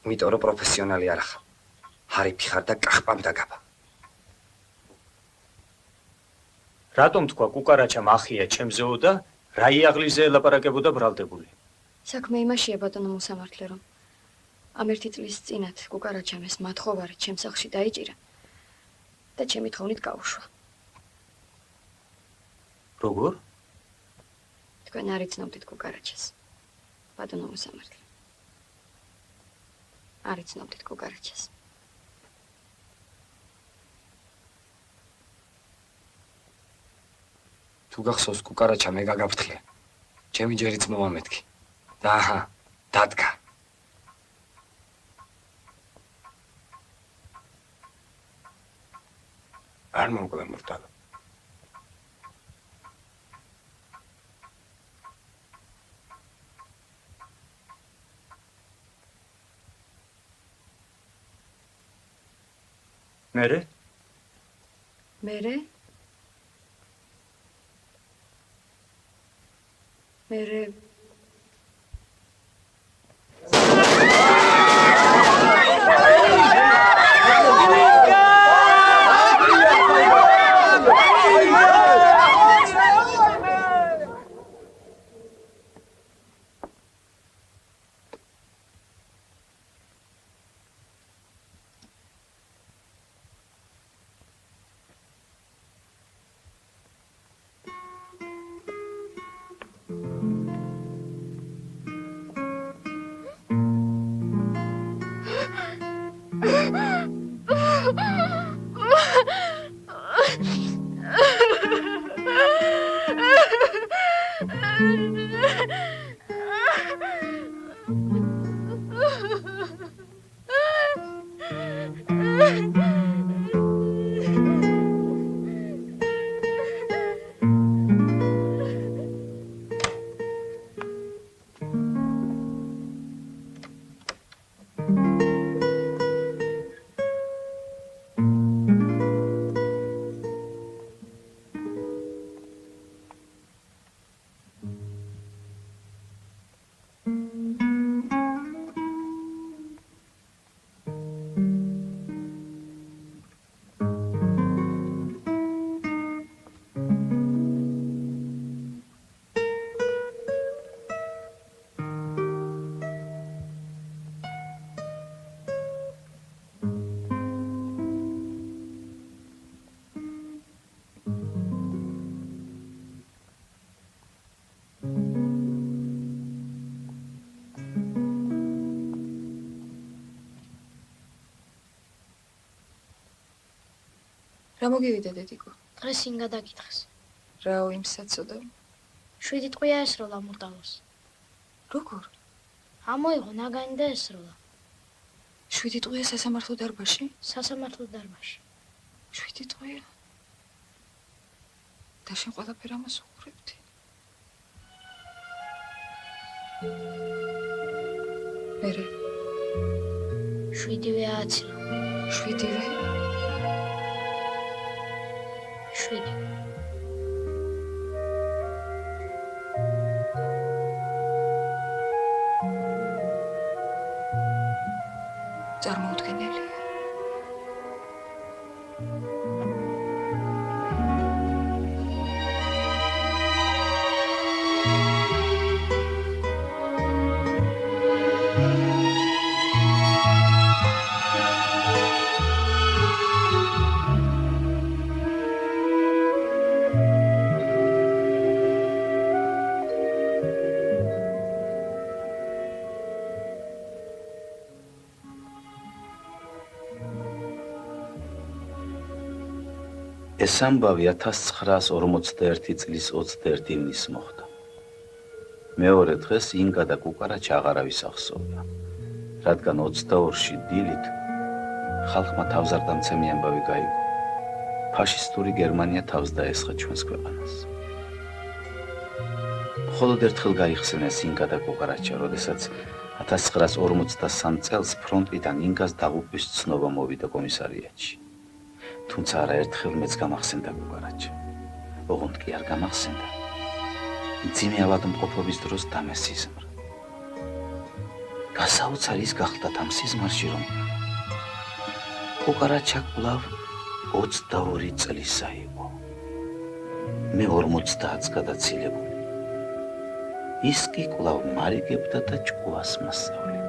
იმიტომ რომ პროფესიონალი არ ახარ. ჰარიფი ხარ და კახპამ დაგაბა. რატომ თქვა კუკარაჩამ ახია ჩემზეო და რა იაღლიზე ელაპარაკებოდა ბრალდებული? საქმე იმაშია ბატონო მოსამართლე რომ ამ ერთი წლის წინათ კუკარაჩამ ეს მათხოვარი ჩემ სახლში დაიჭირა და ჩემი თხოვნით გაუშვა. როგორ? თქვენ არ იცნობდით კუკარაჩას. ბატონო მოსამართლე. არ იცნობდით კუკარაჩას. თუ გახსოვს კუკარაჩა მე გაგაფრთხილე. ჩემი ჯერიც მომამეთქი. და აჰა, დადგა. არ მომკლე მურტალო. მერე? მერე? მერე რა მოგივიდა დედიკო? დღეს ინგა დაკითხეს. რაო იმ საწოდო? 7 ტყვია ესროლა მურტალოს. როგორ? ამოიღო ნაგანი და ესროლა. 7 ტყვია სასამართლო დარბაზში? სასამართლო დარბაზში. 7 ტყვია. და შენ ყველაფერ ამას უყურებდი. მერე 7-ვე აცილო. 7-ვე? 7. წარმოუდგენელია. ეს ამბავი 1941 წლის 21 ივნისს მოხდა. მეორე დღეს ინგა და კუკარაჩა აღარავის ახსოვდა, რადგან 22-ში დილით ხალხმა თავზარდამცემი ამბავი გაიგო. ფაშისტური გერმანია თავს დაესხა ჩვენს ქვეყანას. მხოლოდ ერთხელ გაიხსენეს ინგა და კუკარაჩა, როდესაც 1943 წელს ფრონტიდან ინგას დაღუპვის ცნობა მოვიდა კომისარიატში. თუმცა არაერთხელ მეც გამახსენდა კუკარაჩა. ოღონდ კი არ გამახსენდა. მძიმე ავადმყოფობის დროს დამესიზმრა. გასაოცარი ის გახდა ამ სიზმარში, რომ კუკარაჩა კვლავ 22 წლისა იყო. მე 50-ს გადაცილებული. ის კი კვლავ მარიგებდა და ჭკუას მასწავლიდა.